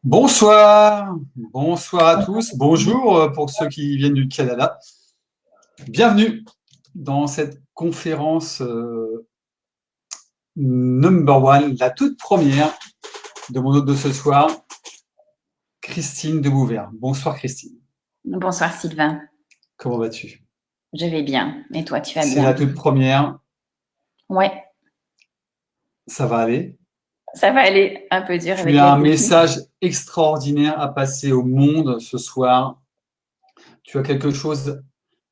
Bonsoir, bonsoir à tous, bonjour pour ceux qui viennent du Canada. Bienvenue dans cette conférence number one, la toute première de mon hôte de ce soir, Christine de Bouvert. Bonsoir Christine. Bonsoir Sylvain, Comment vas-tu? je vais bien. Et toi, tu vas C'est la bien? toute première, Ouais, ça va aller. ça va aller un peu dur Tu avec as la un technique. message extraordinaire à passer au monde ce soir. Tu as quelque chose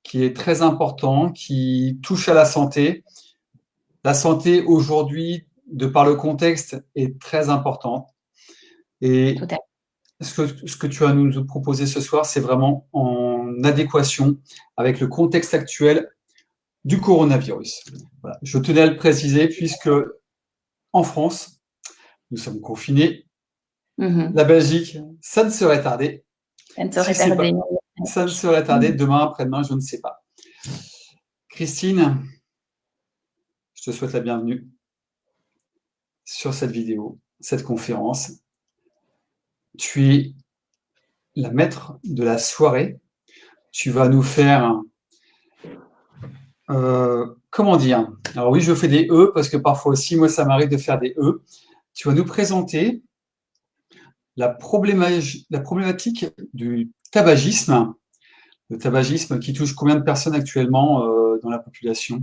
qui est très important, qui touche à la santé. La santé aujourd'hui, de par le contexte, est très importante. Tout Et à ce que tu vas nous proposer ce soir, c'est vraiment en adéquation avec le contexte actuel du coronavirus. Voilà. Je tenais à le préciser puisque en France, nous sommes confinés. fait. La Belgique, ça ne serait tardé. Ça ne Si saurait c'est tarder. pas, ça ne serait tardé demain, après-demain, je ne sais pas. Christine, je te souhaite la bienvenue sur cette vidéo, cette conférence. Tu es la maître de la soirée. Tu vas nous faire, comment dire? Alors oui, je fais des E parce que parfois aussi, moi, ça m'arrive de faire des E. Tu vas nous présenter la problématique du tabagisme. Le tabagisme qui touche combien de personnes actuellement dans la population?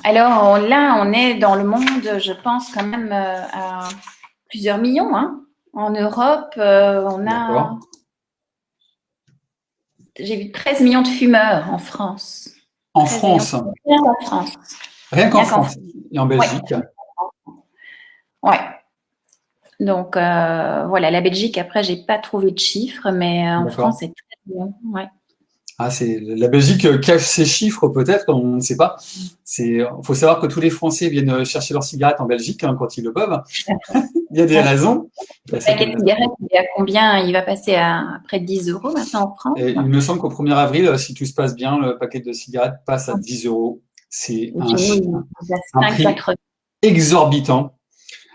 Alors là, on est dans le monde, je pense quand même à plusieurs millions. Hein. En Europe, D'accord. j'ai vu 13 millions de fumeurs en France. En 13 millions de France, fumeurs rien qu'en France. rien qu'en Rien qu'en France. France et en Ouais, Belgique. ouais. Donc voilà, la Belgique, après, j'ai pas trouvé de chiffres, mais en France, D'accord. c'est 13 millions. Ouais. Ah, c'est la Belgique cache ses chiffres peut-être, on ne sait pas. C'est, faut savoir que tous les Français viennent chercher leurs cigarettes en Belgique hein, quand ils le peuvent. Il y a des Ouais. raisons. Il y a Le paquet certaines de raisons. cigarettes, il est à combien? Il va passer à près de 10 euros maintenant en France. Et il me semble qu'au 1er avril, si tout se passe bien, le paquet de cigarettes passe à 10 euros. C'est Et chez nous, il est à un prix 5,80. exorbitant.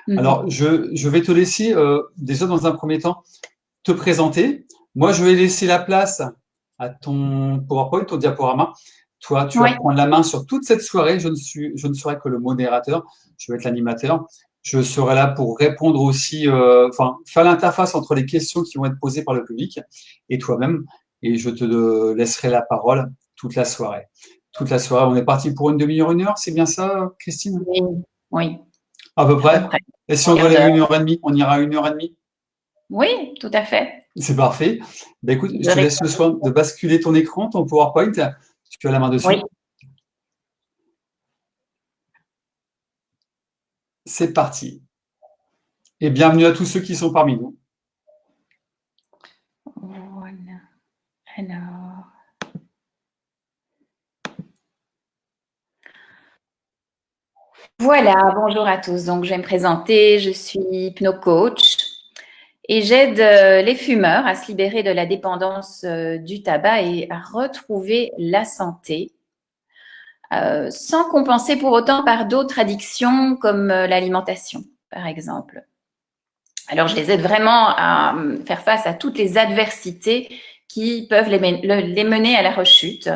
Mhm. Alors, je vais te laisser déjà dans un premier temps te présenter. Moi, je vais laisser la place à ton PowerPoint, ton diaporama. Toi, tu vas Oui, prendre la main sur toute cette soirée. Je ne serai que le modérateur. Je vais être l'animateur. Je serai là pour répondre aussi, enfin, faire l'interface entre les questions qui vont être posées par le public et toi-même. Et je te laisserai la parole toute la soirée. Toute la soirée. On est parti pour une demi-heure, une heure. C'est bien ça, Christine? oui, oui, À peu à peu près. près. Et si Un on doit quart aller à d'heure. 1 h 30, on ira à 1 h 30. Oui, tout à fait. C'est parfait. Ben écoute, je Je te laisse le réponds. soin de basculer ton écran, ton PowerPoint. Tu as la main Oui. dessus. C'est parti. Et bienvenue à tous ceux qui sont parmi nous. Voilà. Alors. Voilà, bonjour à tous. Donc, je vais me présenter. Je suis hypnocoach et j'aide les fumeurs à se libérer de la dépendance du tabac et à retrouver la santé. Sans compenser pour autant par d'autres addictions comme l'alimentation, par exemple. Alors, je les aide vraiment à faire face à toutes les adversités qui peuvent les mener à la rechute,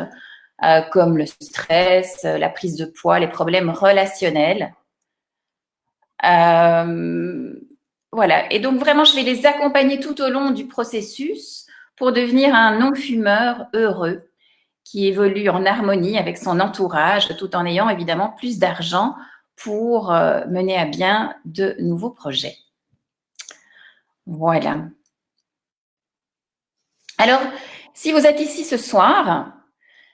comme le stress, la prise de poids, les problèmes relationnels. Voilà. Et donc, vraiment, je vais les accompagner tout au long du processus pour devenir un non-fumeur heureux qui évolue en harmonie avec son entourage, tout en ayant évidemment plus d'argent pour mener à bien de nouveaux projets. Voilà. Alors, si vous êtes ici ce soir,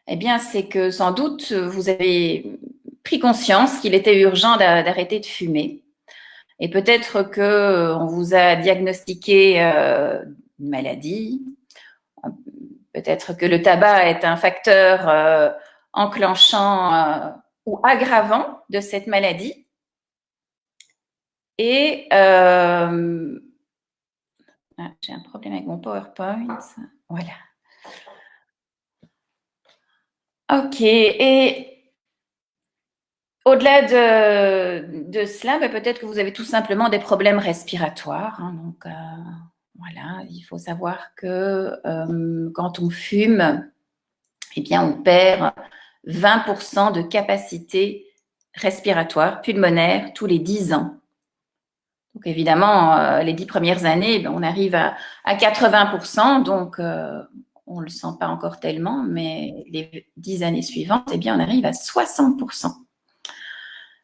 eh bien, c'est que sans doute vous avez pris conscience qu'il était urgent d'arrêter de fumer. Et peut-être qu'on vous a diagnostiqué une maladie, peut-être que le tabac est un facteur enclenchant ou aggravant de cette maladie. Et j'ai un problème avec mon PowerPoint. Voilà. Ok. Et Au-delà de cela, peut-être que vous avez tout simplement des problèmes respiratoires, hein. Donc, voilà, il faut savoir que quand on fume, eh bien, on perd 20% de capacité respiratoire pulmonaire tous les 10 ans. Donc, évidemment, les 10 premières années, on arrive à 80%, donc on ne le sent pas encore tellement, mais les 10 années suivantes, eh bien, on arrive à 60%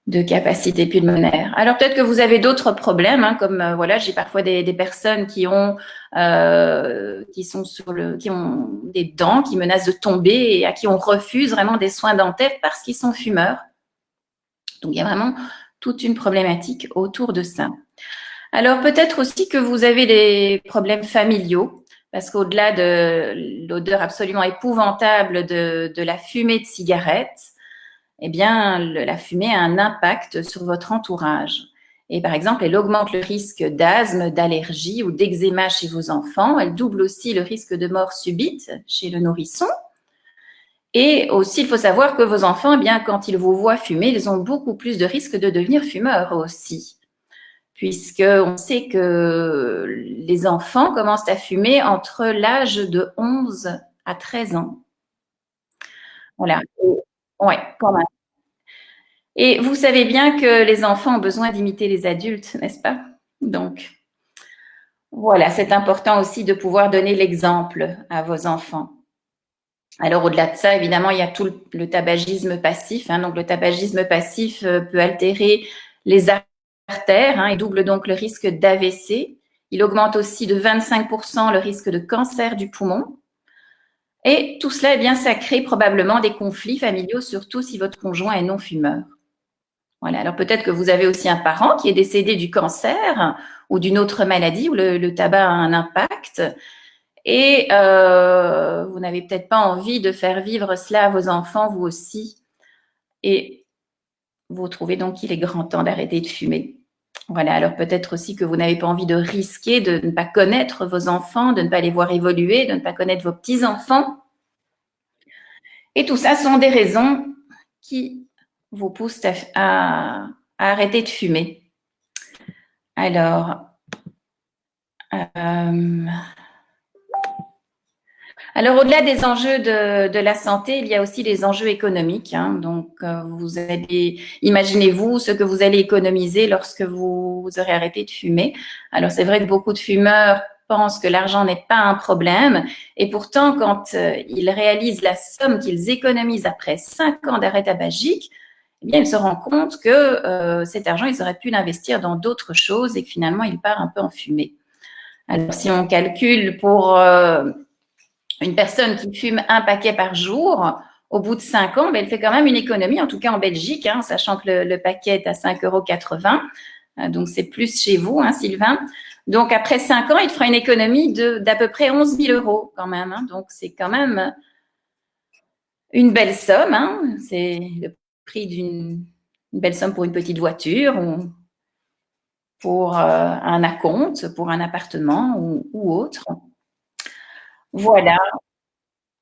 de capacité pulmonaire. Alors peut-être que vous avez d'autres problèmes, hein, comme voilà, j'ai parfois des personnes qui ont qui ont des dents qui menacent de tomber et à qui on refuse vraiment des soins dentaires parce qu'ils sont fumeurs. Donc il y a vraiment toute une problématique autour de ça. Alors peut-être aussi que vous avez des problèmes familiaux, parce qu'au-delà de l'odeur absolument épouvantable de la fumée de cigarette, eh bien, la fumée a un impact sur votre entourage. Et par exemple, elle augmente le risque d'asthme, d'allergie ou d'eczéma chez vos enfants. Elle double aussi le risque de mort subite chez le nourrisson. Et aussi, il faut savoir que vos enfants, eh bien, quand ils vous voient fumer, ils ont beaucoup plus de risques de devenir fumeurs aussi. Puisqu'on sait que les enfants commencent à fumer entre l'âge de 11 à 13 ans. Voilà. Ouais, quand même. Et vous savez bien que les enfants ont besoin d'imiter les adultes, n'est-ce pas? Donc, voilà, c'est important aussi de pouvoir donner l'exemple à vos enfants. Alors, au-delà de ça, évidemment, il y a tout le tabagisme passif, hein. Donc, le tabagisme passif peut altérer les artères, hein, et double donc le risque d'AVC. Il augmente aussi de 25% le risque de cancer du poumon. Et tout cela, eh bien, ça crée probablement des conflits familiaux, surtout si votre conjoint est non-fumeur. Voilà. Alors peut-être que vous avez aussi un parent qui est décédé du cancer ou d'une autre maladie où le tabac a un impact et vous n'avez peut-être pas envie de faire vivre cela à vos enfants, vous aussi. Et vous trouvez donc qu'il est grand temps d'arrêter de fumer. Voilà. Alors peut-être aussi que vous n'avez pas envie de risquer de ne pas connaître vos enfants, de ne pas les voir évoluer, de ne pas connaître vos petits-enfants. Et tout ça sont des raisons qui vous poussent à arrêter de fumer. Alors, au-delà des enjeux de la santé, il y a aussi les enjeux économiques, hein. Donc, vous allez, imaginez-vous ce que vous allez économiser lorsque vous aurez arrêté de fumer. Alors, c'est vrai que beaucoup de fumeurs pensent que l'argent n'est pas un problème. Et pourtant, quand ils réalisent la somme qu'ils économisent après 5 ans d'arrêt tabagique, eh bien, ils se rendent compte que cet argent, ils auraient pu l'investir dans d'autres choses et que finalement, il part un peu en fumée. Alors, si on calcule pour une personne qui fume un paquet par jour, au bout de 5 ans, elle fait quand même une économie, en tout cas en Belgique, hein, sachant que le paquet est à 5,80 €. Donc, c'est plus chez vous, hein, Sylvain. Donc, après 5 ans, il fera une économie d'à peu près 11 000 € quand même, hein. Donc, c'est quand même une belle somme, hein. C'est le prix d'une belle somme pour une petite voiture ou pour un acompte, pour un appartement ou autre. Voilà,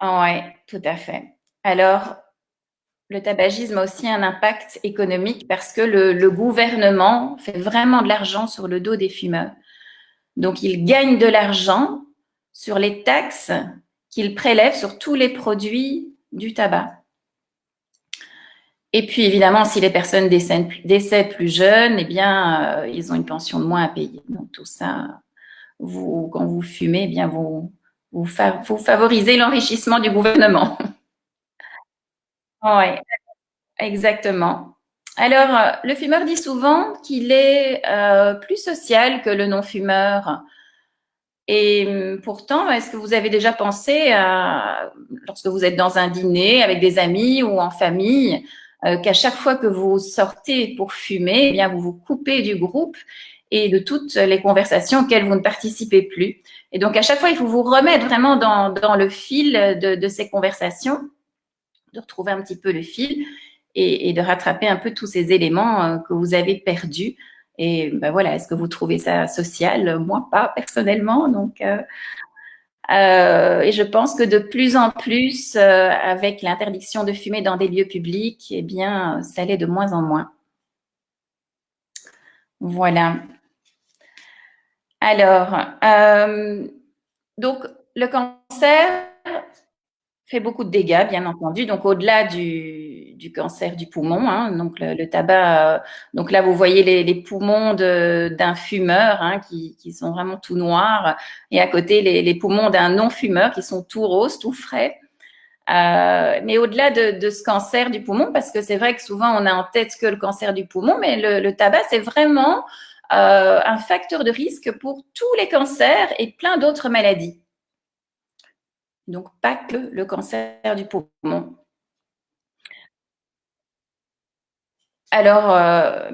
oui, tout à fait. Alors, le tabagisme a aussi un impact économique parce que le gouvernement fait vraiment de l'argent sur le dos des fumeurs. Donc, il gagne de l'argent sur les taxes qu'il prélève sur tous les produits du tabac. Et puis, évidemment, si les personnes décèdent plus jeunes, eh bien, ils ont une pension de moins à payer. Donc, tout ça, quand vous fumez, eh bien, vous favorisez l'enrichissement du gouvernement. Oui, exactement. Alors, le fumeur dit souvent qu'il est plus social que le non-fumeur. Et pourtant, est-ce que vous avez déjà pensé, lorsque vous êtes dans un dîner avec des amis ou en famille, qu'à chaque fois que vous sortez pour fumer, eh bien, vous vous coupez du groupe et de toutes les conversations auxquelles vous ne participez plus. Et donc, à chaque fois, il faut vous remettre vraiment dans le fil de ces conversations, de retrouver un petit peu le fil et de rattraper un peu tous ces éléments que vous avez perdus. Et ben voilà, est-ce que vous trouvez ça social? Moi, pas personnellement. Donc, Et je pense que de plus en plus, avec l'interdiction de fumer dans des lieux publics, eh bien, ça l'est de moins en moins. Voilà. Alors, donc, le cancer fait beaucoup de dégâts, bien entendu. Donc, au-delà du cancer du poumon, hein, donc le tabac. Donc là, vous voyez les poumons d'un fumeur hein, qui sont vraiment tout noirs, et à côté les poumons d'un non-fumeur qui sont tout roses, tout frais. Mais au-delà de ce cancer du poumon, parce que c'est vrai que souvent on a en tête que le cancer du poumon, mais le tabac, c'est vraiment un facteur de risque pour tous les cancers et plein d'autres maladies. Donc, pas que le cancer du poumon. Alors,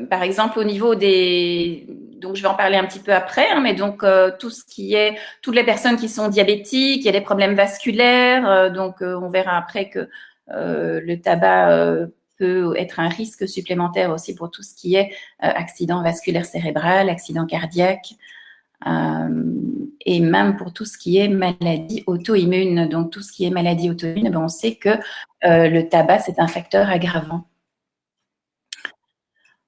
par exemple, au niveau des… Donc, je vais en parler un petit peu après, hein, mais donc, tout ce qui est… Toutes les personnes qui sont diabétiques, il y a des problèmes vasculaires, donc on verra après que le tabac peut être un risque supplémentaire aussi pour tout ce qui est accident vasculaire cérébral, accident cardiaque, et même pour tout ce qui est maladie auto-immune. Donc, tout ce qui est maladie auto-immune, ben, on sait que le tabac, c'est un facteur aggravant.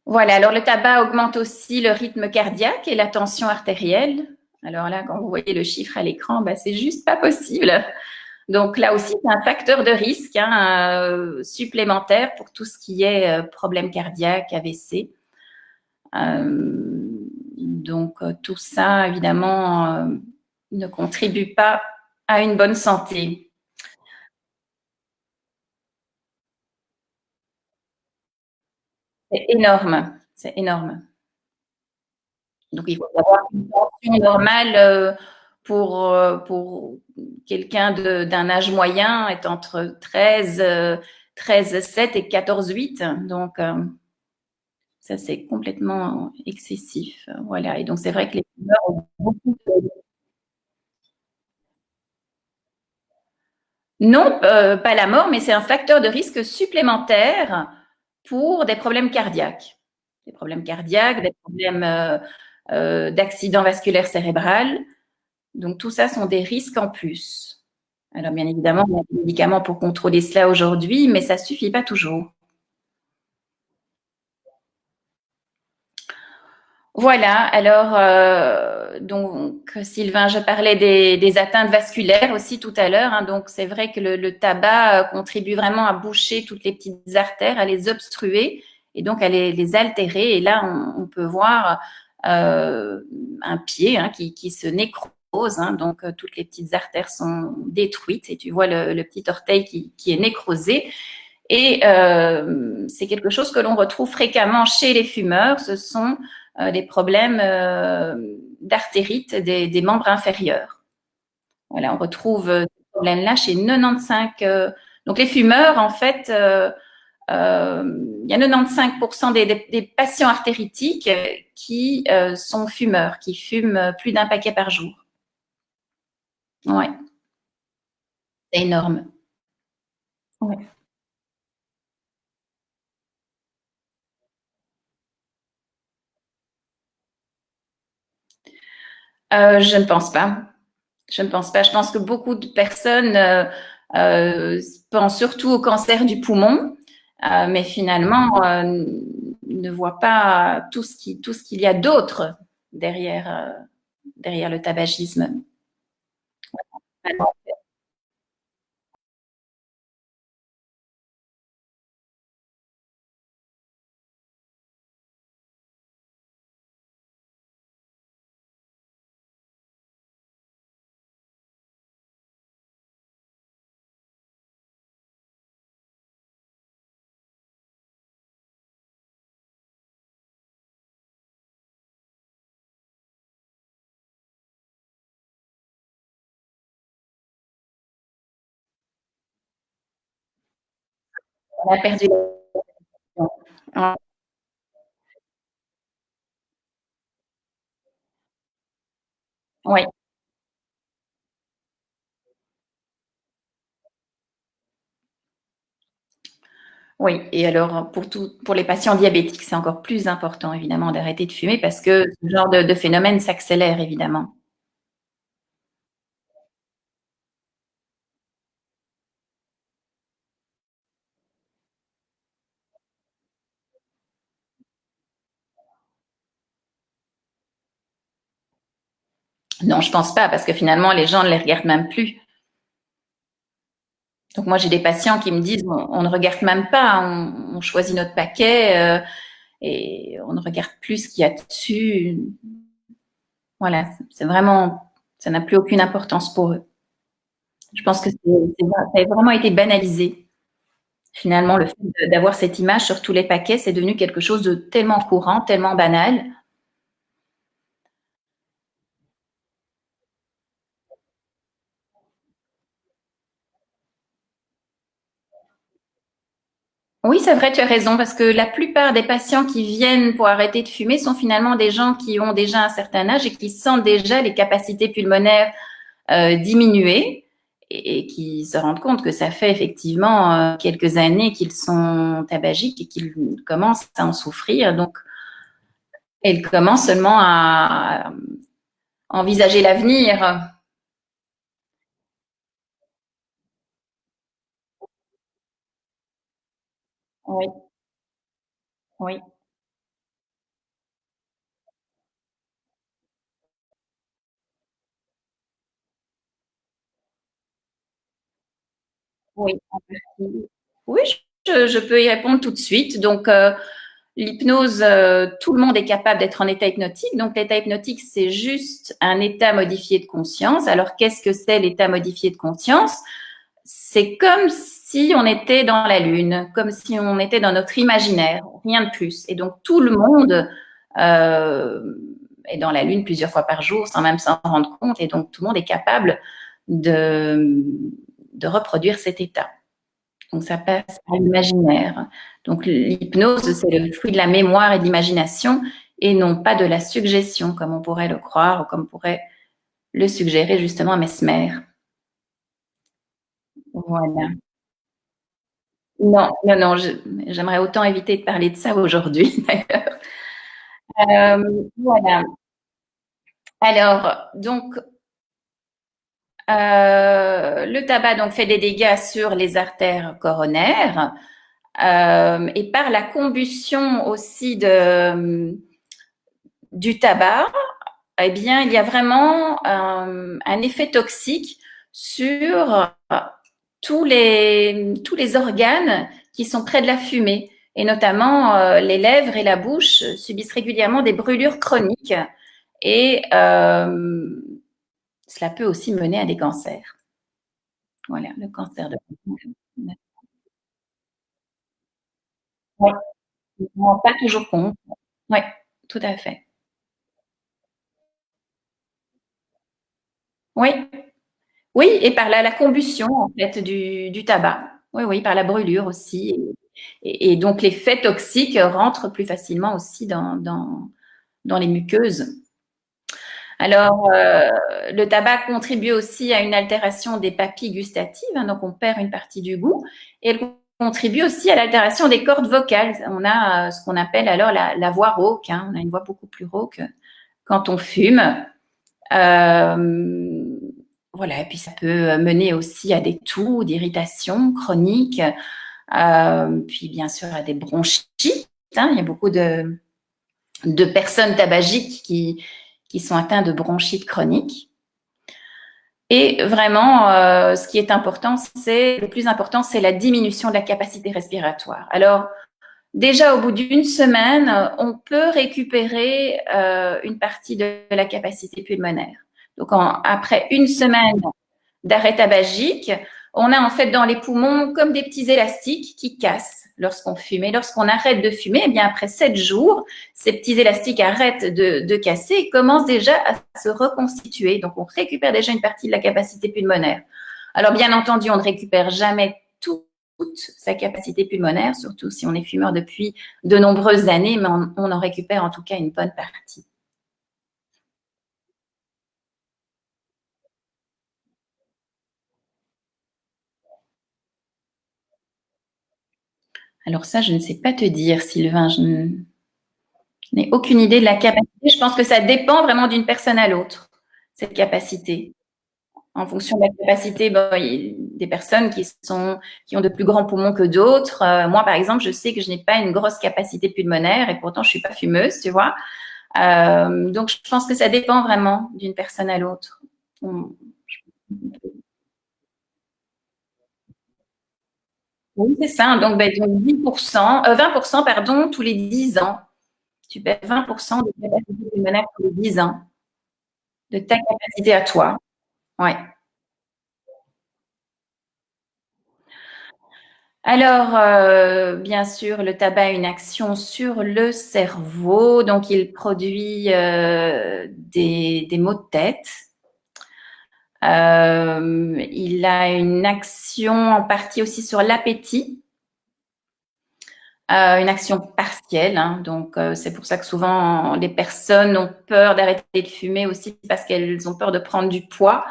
Voilà, alors le tabac augmente aussi le rythme cardiaque et la tension artérielle. Alors là, quand vous voyez le chiffre à l'écran, ben, c'est juste pas possible. Donc là aussi, c'est un facteur de risque hein, supplémentaire pour tout ce qui est problème cardiaque, AVC. Donc tout ça, évidemment, ne contribue pas à une bonne santé. C'est énorme, c'est énorme. Donc il faut avoir une tension normale pour quelqu'un d'un âge moyen est entre 13,7 et 14,8. Donc ça c'est complètement excessif. Voilà. Et donc c'est vrai que les fumeurs ont beaucoup de… Non, pas la mort, mais c'est un facteur de risque supplémentaire pour des problèmes cardiaques. Des problèmes cardiaques, des problèmes d'accident vasculaire cérébral. Donc, tout ça sont des risques en plus. Alors, bien évidemment, il y a des médicaments pour contrôler cela aujourd'hui, mais ça ne suffit pas toujours. Voilà, alors, donc, Sylvain, je parlais des atteintes vasculaires aussi tout à l'heure. Hein, donc, c'est vrai que le tabac contribue vraiment à boucher toutes les petites artères, à les obstruer et donc à les altérer. Et là, on peut voir un pied hein, qui se nécrose. Hein, donc, toutes les petites artères sont détruites et tu vois le petit orteil qui est nécrosé. Et c'est quelque chose que l'on retrouve fréquemment chez les fumeurs. Ce sont des problèmes d'artérite des membres inférieurs. Voilà, on retrouve ce problème-là chez 95. Donc les fumeurs, en fait, il y a 95% des patients artéritiques qui sont fumeurs, qui fument plus d'un paquet par jour. Ouais, c'est énorme. Ouais. Je ne pense pas. Je ne pense pas. Je pense que beaucoup de personnes pensent surtout au cancer du poumon, mais finalement ne voient pas tout ce qu'il y a d'autre derrière le tabagisme. On a perdu la… Oui, oui. Et alors, pour les patients diabétiques, c'est encore plus important, évidemment, d'arrêter de fumer parce que ce genre de phénomène s'accélère, évidemment. Non, je pense pas, parce que finalement, les gens ne les regardent même plus. Donc moi, j'ai des patients qui me disent, on ne regarde même pas, on choisit notre paquet et on ne regarde plus ce qu'il y a dessus. Voilà, c'est vraiment, ça n'a plus aucune importance pour eux. Je pense que ça a vraiment été banalisé. Finalement, le fait d'avoir cette image sur tous les paquets, c'est devenu quelque chose de tellement courant, tellement banal. Oui, c'est vrai, tu as raison, parce que la plupart des patients qui viennent pour arrêter de fumer sont finalement des gens qui ont déjà un certain âge et qui sentent déjà les capacités pulmonaires diminuer et qui se rendent compte que ça fait effectivement quelques années qu'ils sont tabagiques et qu'ils commencent à en souffrir. Donc, ils commencent seulement à envisager l'avenir. Oui, oui, oui. Oui, je peux y répondre tout de suite. Donc, l'hypnose, tout le monde est capable d'être en état hypnotique. Donc, l'état hypnotique, c'est juste un état modifié de conscience. Alors, qu'est-ce que c'est l'état modifié de conscience? C'est comme si on était dans la Lune, comme si on était dans notre imaginaire, rien de plus. Et donc, tout le monde euh, est dans la Lune plusieurs fois par jour sans même s'en rendre compte. Et donc, tout le monde est capable de, de reproduire cet état. Donc, ça passe à l'imaginaire. Donc, l'hypnose, c'est le fruit de la mémoire et de l'imagination et non pas de la suggestion, comme on pourrait le croire ou comme pourrait le suggérer justement Mesmer. Voilà. Non, non, non, j'aimerais autant éviter de parler de ça aujourd'hui, d'ailleurs. Voilà. Alors, donc, le tabac donc, fait des dégâts sur les artères coronaires et par la combustion aussi du tabac, eh bien, il y a vraiment un effet toxique sur tous les organes qui sont près de la fumée, et notamment les lèvres et la bouche subissent régulièrement des brûlures chroniques, et cela peut aussi mener à des cancers. Voilà, le cancer de la. Oui, on ne se rend pas toujours compte. Oui, tout à fait. Oui, oui, et par la combustion en fait du tabac. Oui, oui, par la brûlure aussi. Et donc l'effet toxique rentre plus facilement aussi dans les muqueuses. Alors, le tabac contribue aussi à une altération des papilles gustatives, hein, donc on perd une partie du goût, et elle contribue aussi à l'altération des cordes vocales. On a ce qu'on appelle alors la voix rauque, hein, on a une voix beaucoup plus rauque quand on fume. Euh, voilà, et puis ça peut mener aussi à des toux, d'irritations chroniques, puis bien sûr à des bronchites, hein. Il y a beaucoup de personnes tabagiques qui sont atteintes de bronchites chroniques. Et vraiment, ce qui est important, le plus important, c'est la diminution de la capacité respiratoire. Alors, déjà au bout d'une semaine, on peut récupérer une partie de la capacité pulmonaire. Donc, après une semaine d'arrêt tabagique, on a en fait dans les poumons comme des petits élastiques qui cassent lorsqu'on fume. Et lorsqu'on arrête de fumer, eh bien après 7 jours, ces petits élastiques arrêtent de casser et commencent déjà à se reconstituer. Donc on récupère déjà une partie de la capacité pulmonaire. Alors bien entendu, on ne récupère jamais toute sa capacité pulmonaire, surtout si on est fumeur depuis de nombreuses années, mais on en récupère en tout cas une bonne partie. Alors ça, je ne sais pas te dire, Sylvain. Je n'ai aucune idée de la capacité. Je pense que ça dépend vraiment d'une personne à l'autre, cette capacité. En fonction de la capacité, bon, il y a des personnes qui ont de plus grands poumons que d'autres. Moi, par exemple, je sais que je n'ai pas une grosse capacité pulmonaire et pourtant je suis pas fumeuse, tu vois. Donc, je pense que ça dépend vraiment d'une personne à l'autre. Oui, c'est ça. Donc, 10%, 20%, pardon, tous les 10 ans. Tu perds 20% de ta capacité pulmonaire tous les 10 ans, de ta capacité à toi. Ouais. Alors, bien sûr, le tabac a une action sur le cerveau, donc il produit des maux de tête. Il a une action en partie aussi sur l'appétit, une action partielle. Hein, donc, c'est pour ça que souvent les personnes ont peur d'arrêter de fumer aussi parce qu'elles ont peur de prendre du poids.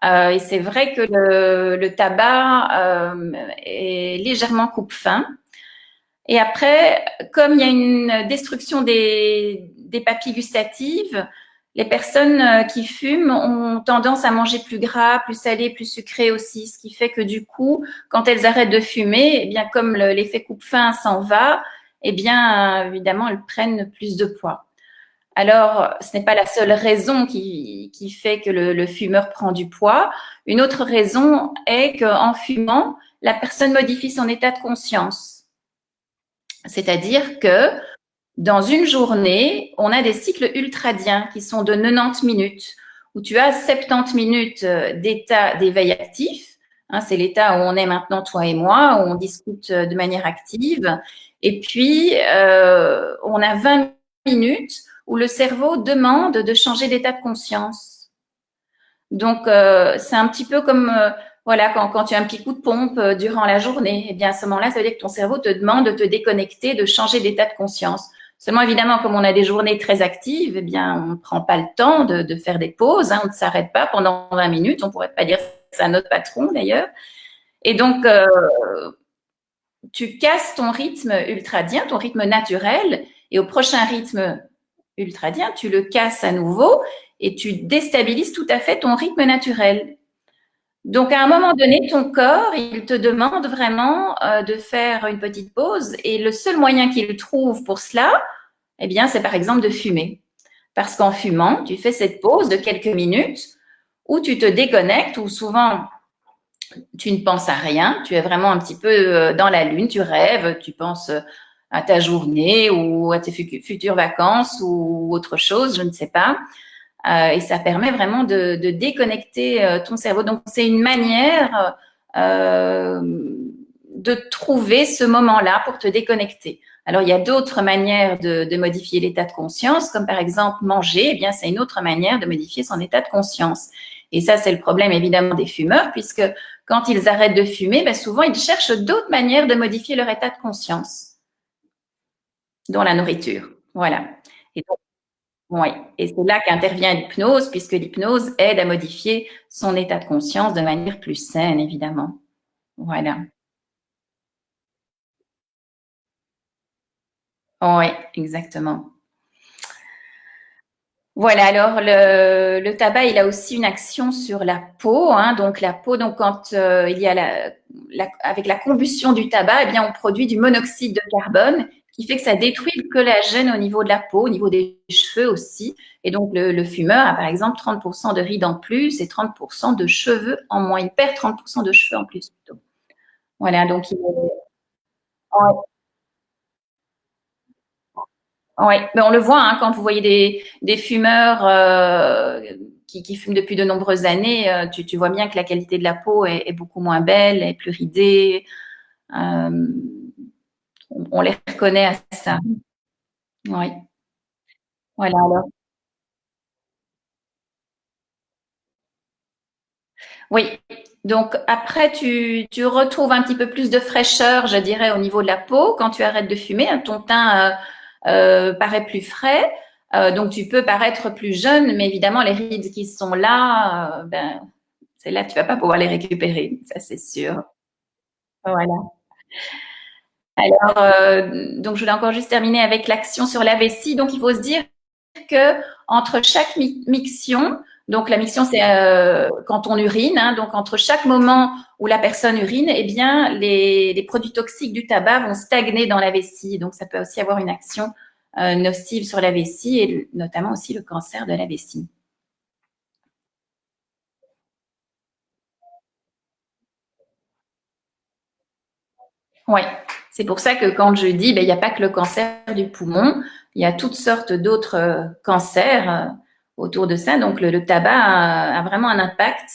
Et c'est vrai que le tabac est légèrement coupe-faim. Et après, comme il y a une destruction des papilles gustatives, les personnes qui fument ont tendance à manger plus gras, plus salé, plus sucré aussi, ce qui fait que du coup, quand elles arrêtent de fumer, eh bien comme l'effet coupe-faim s'en va, eh bien évidemment elles prennent plus de poids. Alors, ce n'est pas la seule raison qui fait que le fumeur prend du poids. Une autre raison est qu'en fumant, la personne modifie son état de conscience. C'est-à-dire que dans une journée, on a des cycles ultradiens qui sont de 90 minutes, où tu as 70 minutes d'état d'éveil actif. Hein, c'est l'état où on est maintenant, toi et moi, où on discute de manière active. Et puis, on a 20 minutes où le cerveau demande de changer d'état de conscience. Donc, c'est un petit peu comme voilà, quand tu as un petit coup de pompe durant la journée, eh bien à ce moment-là, ça veut dire que ton cerveau te demande de te déconnecter, de changer d'état de conscience. Seulement, évidemment, comme on a des journées très actives, eh bien, on ne prend pas le temps de faire des pauses, hein, on ne s'arrête pas pendant 20 minutes. On ne pourrait pas dire ça à notre patron, d'ailleurs. Et donc, tu casses ton rythme ultradien, ton rythme naturel, et au prochain rythme ultradien, tu le casses à nouveau et tu déstabilises tout à fait ton rythme naturel. Donc, à un moment donné, ton corps, il te demande vraiment de faire une petite pause et le seul moyen qu'il trouve pour cela, eh bien, c'est par exemple de fumer. Parce qu'en fumant, tu fais cette pause de quelques minutes où tu te déconnectes, où souvent tu ne penses à rien, tu es vraiment un petit peu dans la lune, tu rêves, tu penses à ta journée ou à tes futures vacances ou autre chose, je ne sais pas. Et ça permet vraiment de déconnecter ton cerveau. Donc, c'est une manière de trouver ce moment-là pour te déconnecter. Alors, il y a d'autres manières de modifier l'état de conscience, comme par exemple manger. Eh bien, c'est une autre manière de modifier son état de conscience. Et ça, c'est le problème évidemment des fumeurs, puisque quand ils arrêtent de fumer, ben, souvent ils cherchent d'autres manières de modifier leur état de conscience, dont la nourriture. Voilà. Et donc, oui, et c'est là qu'intervient l'hypnose, puisque l'hypnose aide à modifier son état de conscience de manière plus saine, évidemment. Voilà. Oui, exactement. Voilà, alors le tabac, il a aussi une action sur la peau. Hein, donc la peau, donc quand il y a avec la combustion du tabac, eh bien on produit du monoxyde de carbone qui fait que ça détruit le collagène au niveau de la peau, au niveau des cheveux aussi. Et donc le fumeur a par exemple 30% de rides en plus et 30% de cheveux en moins. Il perd 30% de cheveux en plus plutôt. Voilà, donc il est... Oui, mais on le voit hein, quand vous voyez des fumeurs qui fument depuis de nombreuses années, tu vois bien que la qualité de la peau est beaucoup moins belle, est plus ridée. Euh, on les reconnaît à ça. Oui, voilà. Alors, oui, donc après, tu retrouves un petit peu plus de fraîcheur, je dirais, au niveau de la peau quand tu arrêtes de fumer. Hein, ton teint paraît plus frais. Donc, tu peux paraître plus jeune, mais évidemment, les rides qui sont là, ben, c'est là que tu vas pas pouvoir les récupérer, ça c'est sûr. Voilà. Alors, donc je voulais encore juste terminer avec l'action sur la vessie. Donc, il faut se dire que entre chaque miction, donc la miction c'est quand on urine, hein, donc entre chaque moment où la personne urine, eh bien les produits toxiques du tabac vont stagner dans la vessie. Donc, ça peut aussi avoir une action nocives sur la vessie et notamment aussi le cancer de la vessie. Oui, c'est pour ça que quand je dis, il n'y a pas que le cancer du poumon, il y a toutes sortes d'autres cancers autour de ça. Donc, le tabac a vraiment un impact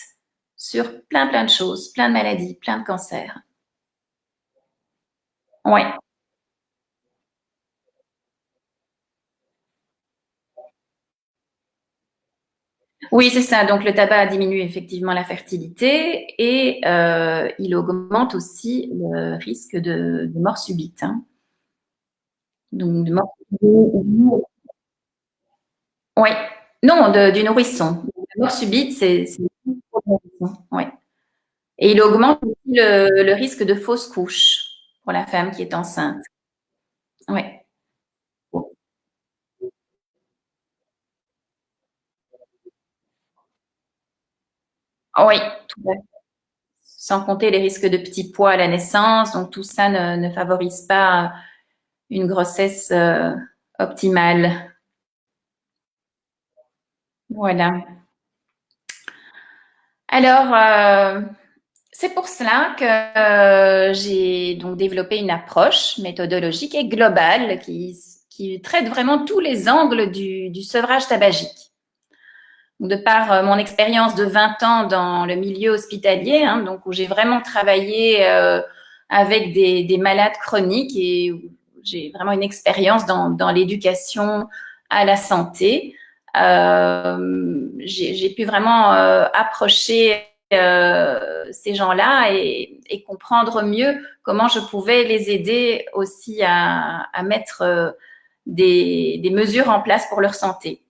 sur plein de choses, plein de maladies, plein de cancers. Oui. Oui, c'est ça. Donc, le tabac diminue effectivement la fertilité et il augmente aussi le risque de mort subite. Hein. Donc, de mort subite. Oui. Non, du nourrisson. La mort subite, c'est pour le nourrisson. Oui. Et il augmente aussi le risque de fausse couche pour la femme qui est enceinte. Oui. Oui, tout à fait. Sans compter les risques de petits poids à la naissance. Donc, tout ça ne favorise pas une grossesse optimale. Voilà. Alors, c'est pour cela que j'ai donc développé une approche méthodologique et globale qui traite vraiment tous les angles du sevrage tabagique. De par mon expérience de 20 ans dans le milieu hospitalier, hein, donc où j'ai vraiment travaillé avec des malades chroniques et où j'ai vraiment une expérience dans l'éducation à la santé, j'ai pu vraiment approcher ces gens-là et comprendre mieux comment je pouvais les aider aussi à mettre des mesures en place pour leur santé.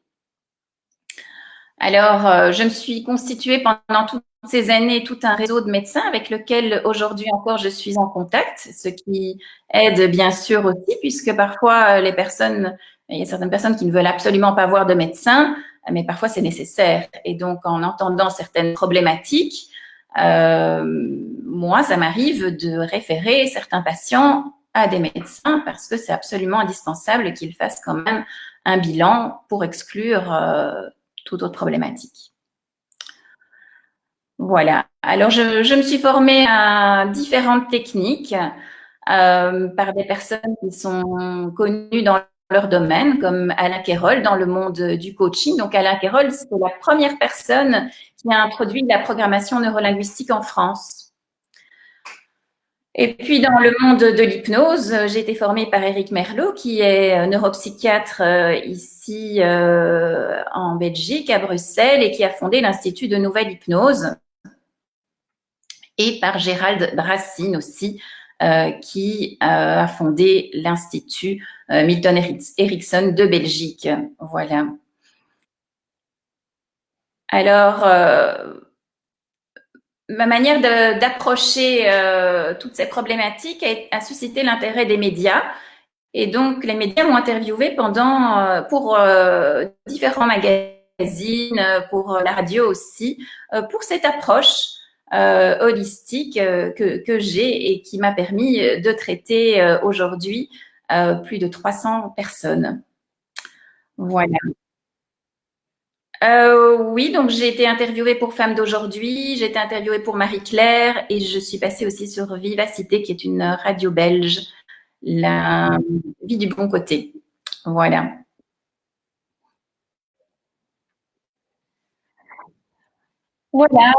Alors, je me suis constituée pendant toutes ces années tout un réseau de médecins avec lequel aujourd'hui encore je suis en contact, ce qui aide bien sûr aussi, puisque parfois il y a certaines personnes qui ne veulent absolument pas voir de médecin, mais parfois c'est nécessaire. Et donc, en entendant certaines problématiques, moi, ça m'arrive de référer certains patients à des médecins parce que c'est absolument indispensable qu'ils fassent quand même un bilan pour exclure toute autre problématique. Voilà. Alors, je me suis formée à différentes techniques par des personnes qui sont connues dans leur domaine, comme Alain Kérol dans le monde du coaching. Donc, Alain Kérol, c'est la première personne qui a introduit la programmation neurolinguistique en France. Et puis, dans le monde de l'hypnose, j'ai été formée par Éric Merlot, qui est neuropsychiatre ici en Belgique, à Bruxelles, et qui a fondé l'Institut de Nouvelle Hypnose. Et par Gérald Brassine aussi, qui a fondé l'Institut Milton Erickson de Belgique. Voilà. Alors, ma manière d'approcher toutes ces problématiques a suscité l'intérêt des médias. Et donc, les médias m'ont interviewé pour différents magazines, pour la radio aussi, pour cette approche holistique que j'ai et qui m'a permis de traiter aujourd'hui plus de 300 personnes. Voilà. Oui, donc j'ai été interviewée pour Femmes d'aujourd'hui, j'ai été interviewée pour Marie-Claire et je suis passée aussi sur Vivacité, qui est une radio belge, la vie du bon côté. Voilà. Voilà.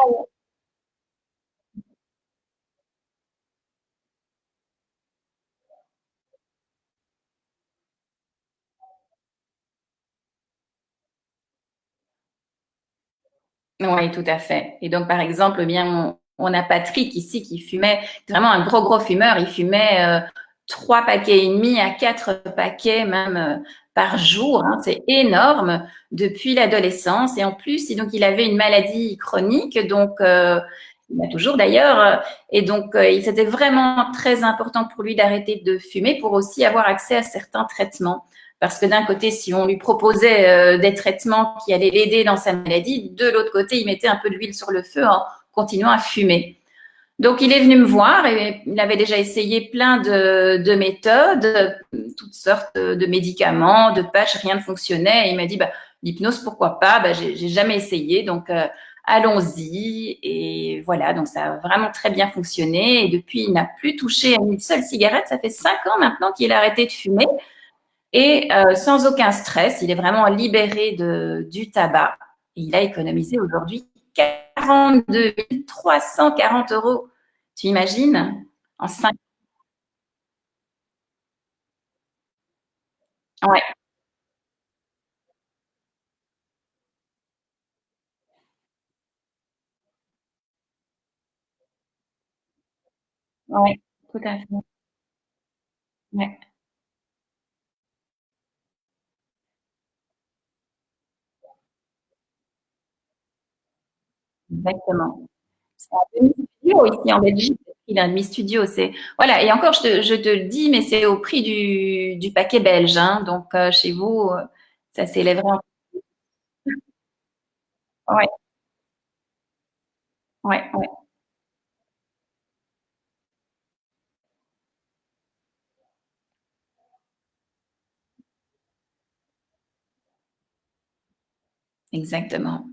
Oui, tout à fait. Et donc, par exemple, eh bien, on a Patrick ici qui fumait, vraiment un gros fumeur. Il fumait 3 paquets et demi à 4 paquets même par jour. Hein. C'est énorme depuis l'adolescence. Et en plus, donc, il avait une maladie chronique, donc il a toujours d'ailleurs. Et donc, c'était vraiment très important pour lui d'arrêter de fumer pour aussi avoir accès à certains traitements. Parce que d'un côté, si on lui proposait des traitements qui allaient l'aider dans sa maladie, de l'autre côté, il mettait un peu d'huile sur le feu en continuant à fumer. Donc, il est venu me voir et il avait déjà essayé plein de méthodes, toutes sortes de médicaments, de patchs, rien ne fonctionnait. Et il m'a dit, bah, l'hypnose, pourquoi pas? Bah, j'ai jamais essayé, donc allons-y. Et voilà, donc ça a vraiment très bien fonctionné. Et depuis, il n'a plus touché à une seule cigarette. Ça fait 5 ans maintenant qu'il a arrêté de fumer et sans aucun stress. Il est vraiment libéré du tabac. Et il a économisé aujourd'hui 42 340 euros. Tu imagines? En 5 ans. Ouais, ouais, tout à fait. Ouais, exactement. C'est un demi-studio ici en Belgique. Il a un demi-studio. Voilà. Et encore, je te le dis, mais c'est au prix du paquet belge, hein. Donc, chez vous, ça s'élèverait. Ouais, ouais, ouais, exactement.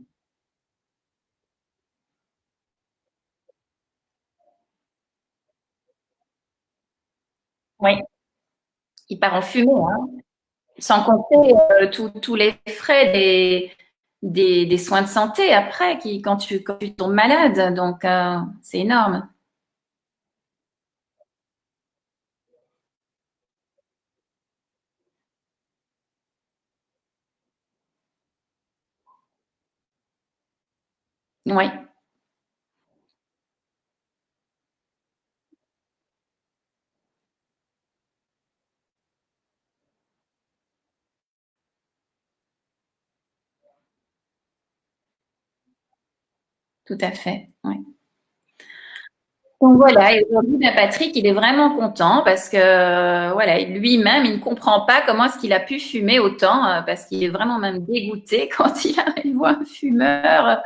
Oui, il part en fumée, hein. Sans compter tous les frais des soins de santé après, quand tu tombes malade. Donc, c'est énorme. Oui, tout à fait. Ouais. Donc voilà, et aujourd'hui, ben, Patrick, il est vraiment content parce que voilà, lui-même, il ne comprend pas comment est-ce qu'il a pu fumer autant, parce qu'il est vraiment même dégoûté quand il voit un fumeur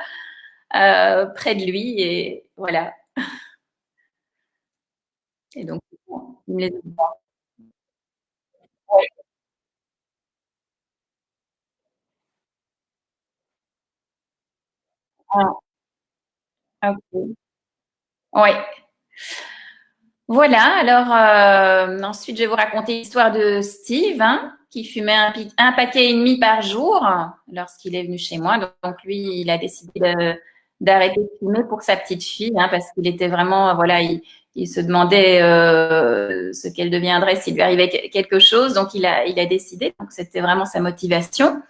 près de lui. Et voilà. Et donc, il me les ah, ok. Ouais. Voilà, alors ensuite je vais vous raconter l'histoire de Steve, hein, qui fumait un paquet et demi par jour lorsqu'il est venu chez moi. Donc lui, il a décidé d'arrêter de fumer pour sa petite fille, hein, parce qu'il était vraiment, voilà, il se demandait ce qu'elle deviendrait s'il lui arrivait quelque chose. Donc il a décidé, donc c'était vraiment sa motivation.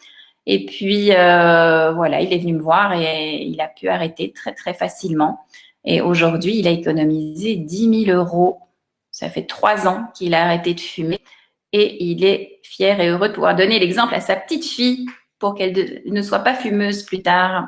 Et puis voilà, il est venu me voir et il a pu arrêter très très facilement. Et aujourd'hui, il a économisé 10 000 euros. Ça fait 3 ans qu'il a arrêté de fumer et il est fier et heureux de pouvoir donner l'exemple à sa petite fille pour qu'elle ne soit pas fumeuse plus tard.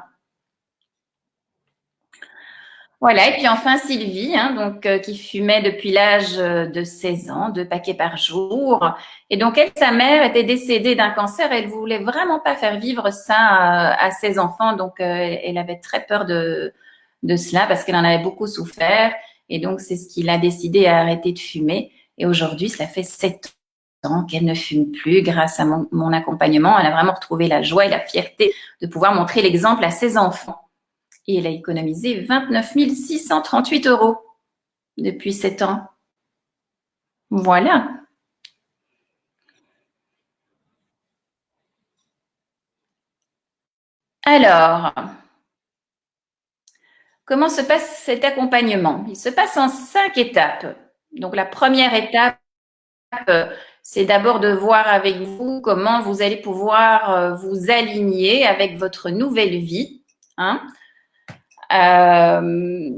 Voilà, et puis enfin Sylvie, hein, donc, qui fumait depuis l'âge de 16 ans, 2 paquets par jour. Et donc elle, sa mère était décédée d'un cancer, elle voulait vraiment pas faire vivre ça à ses enfants, donc elle avait très peur de cela parce qu'elle en avait beaucoup souffert. Et donc c'est ce qui l'a décidé à arrêter de fumer. Et aujourd'hui, cela fait 7 ans qu'elle ne fume plus grâce à mon accompagnement. Elle a vraiment retrouvé la joie et la fierté de pouvoir montrer l'exemple à ses enfants. Et elle a économisé 29 638 euros depuis 7 ans. Voilà. Alors, comment se passe cet accompagnement? Il se passe en 5 étapes. Donc, la première étape, c'est d'abord de voir avec vous comment vous allez pouvoir vous aligner avec votre nouvelle vie. Hein. Euh,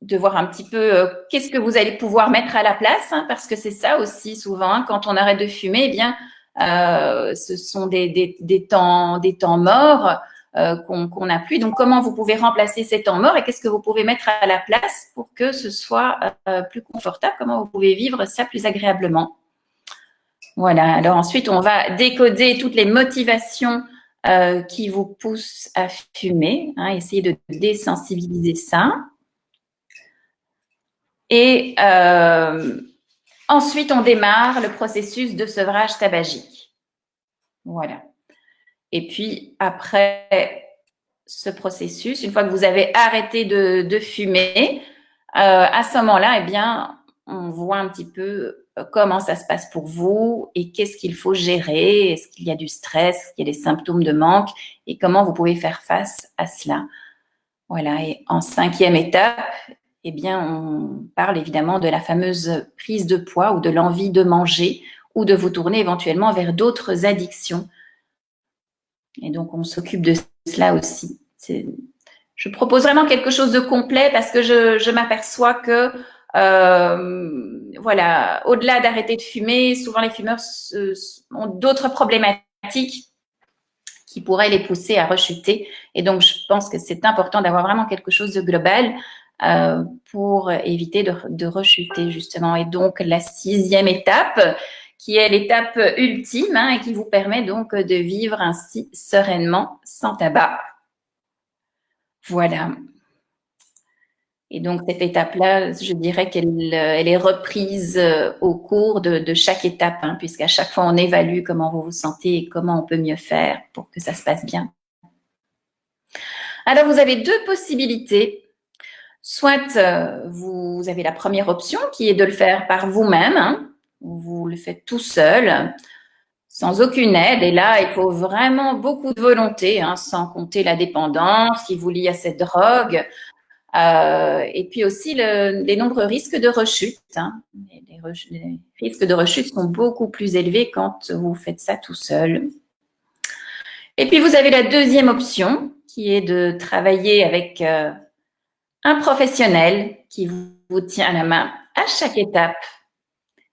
de voir un petit peu qu'est-ce que vous allez pouvoir mettre à la place, hein, parce que c'est ça aussi souvent, hein, quand on arrête de fumer, eh bien, ce sont des temps morts qu'on n'a plus. Donc, comment vous pouvez remplacer ces temps morts et qu'est-ce que vous pouvez mettre à la place pour que ce soit plus confortable? Comment vous pouvez vivre ça plus agréablement? Voilà. Alors ensuite, on va décoder toutes les motivations qui vous poussent à fumer, hein, essayer de désensibiliser ça. Et ensuite, on démarre le processus de sevrage tabagique. Voilà. Et puis, après ce processus, une fois que vous avez arrêté de fumer, à ce moment-là, eh bien, on voit un petit peu comment ça se passe pour vous et qu'est-ce qu'il faut gérer. Est-ce qu'il y a du stress, est-ce qu'il y a des symptômes de manque et comment vous pouvez faire face à cela. Voilà. Et en 5e étape, eh bien, on parle évidemment de la fameuse prise de poids ou de l'envie de manger ou de vous tourner éventuellement vers d'autres addictions. Et donc, on s'occupe de cela aussi. Je propose vraiment quelque chose de complet parce que je m'aperçois que, voilà, au-delà d'arrêter de fumer, souvent les fumeurs ont d'autres problématiques qui pourraient les pousser à rechuter. Et donc, je pense que c'est important d'avoir vraiment quelque chose de global pour éviter de rechuter, justement. Et donc, la 6e étape, qui est l'étape ultime et qui vous permet donc de vivre ainsi sereinement sans tabac. Voilà. Et donc, cette étape-là, je dirais qu'elle est reprise au cours de chaque étape, puisqu'à chaque fois, on évalue comment vous vous sentez et comment on peut mieux faire pour que ça se passe bien. Alors, vous avez 2 possibilités. Soit vous avez la première option qui est de le faire par vous-même, vous le faites tout seul, sans aucune aide. Et là, il faut vraiment beaucoup de volonté, sans compter la dépendance qui vous lie à cette drogue. Et puis aussi les nombreux risques de rechute. Les risques de rechute sont beaucoup plus élevés quand vous faites ça tout seul. Et puis, vous avez la 2e option qui est de travailler avec un professionnel qui vous tient la main à chaque étape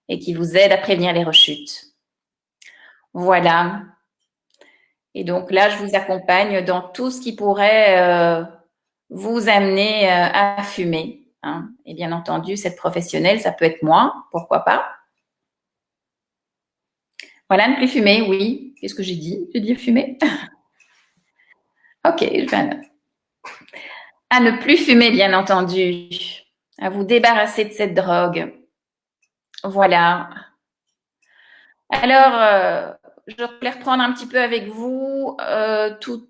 et qui vous aide à prévenir les rechutes. Voilà. Et donc là, je vous accompagne dans tout ce qui pourrait vous amener à fumer. Et bien entendu, cette professionnelle, ça peut être moi, pourquoi pas. Voilà, ne plus fumer, oui. Qu'est-ce que j'ai dit? J'ai dit fumer. Ok, je vais à ne plus fumer, bien entendu. À vous débarrasser de cette drogue. Voilà. Alors, je voulais reprendre un petit peu avec vous tout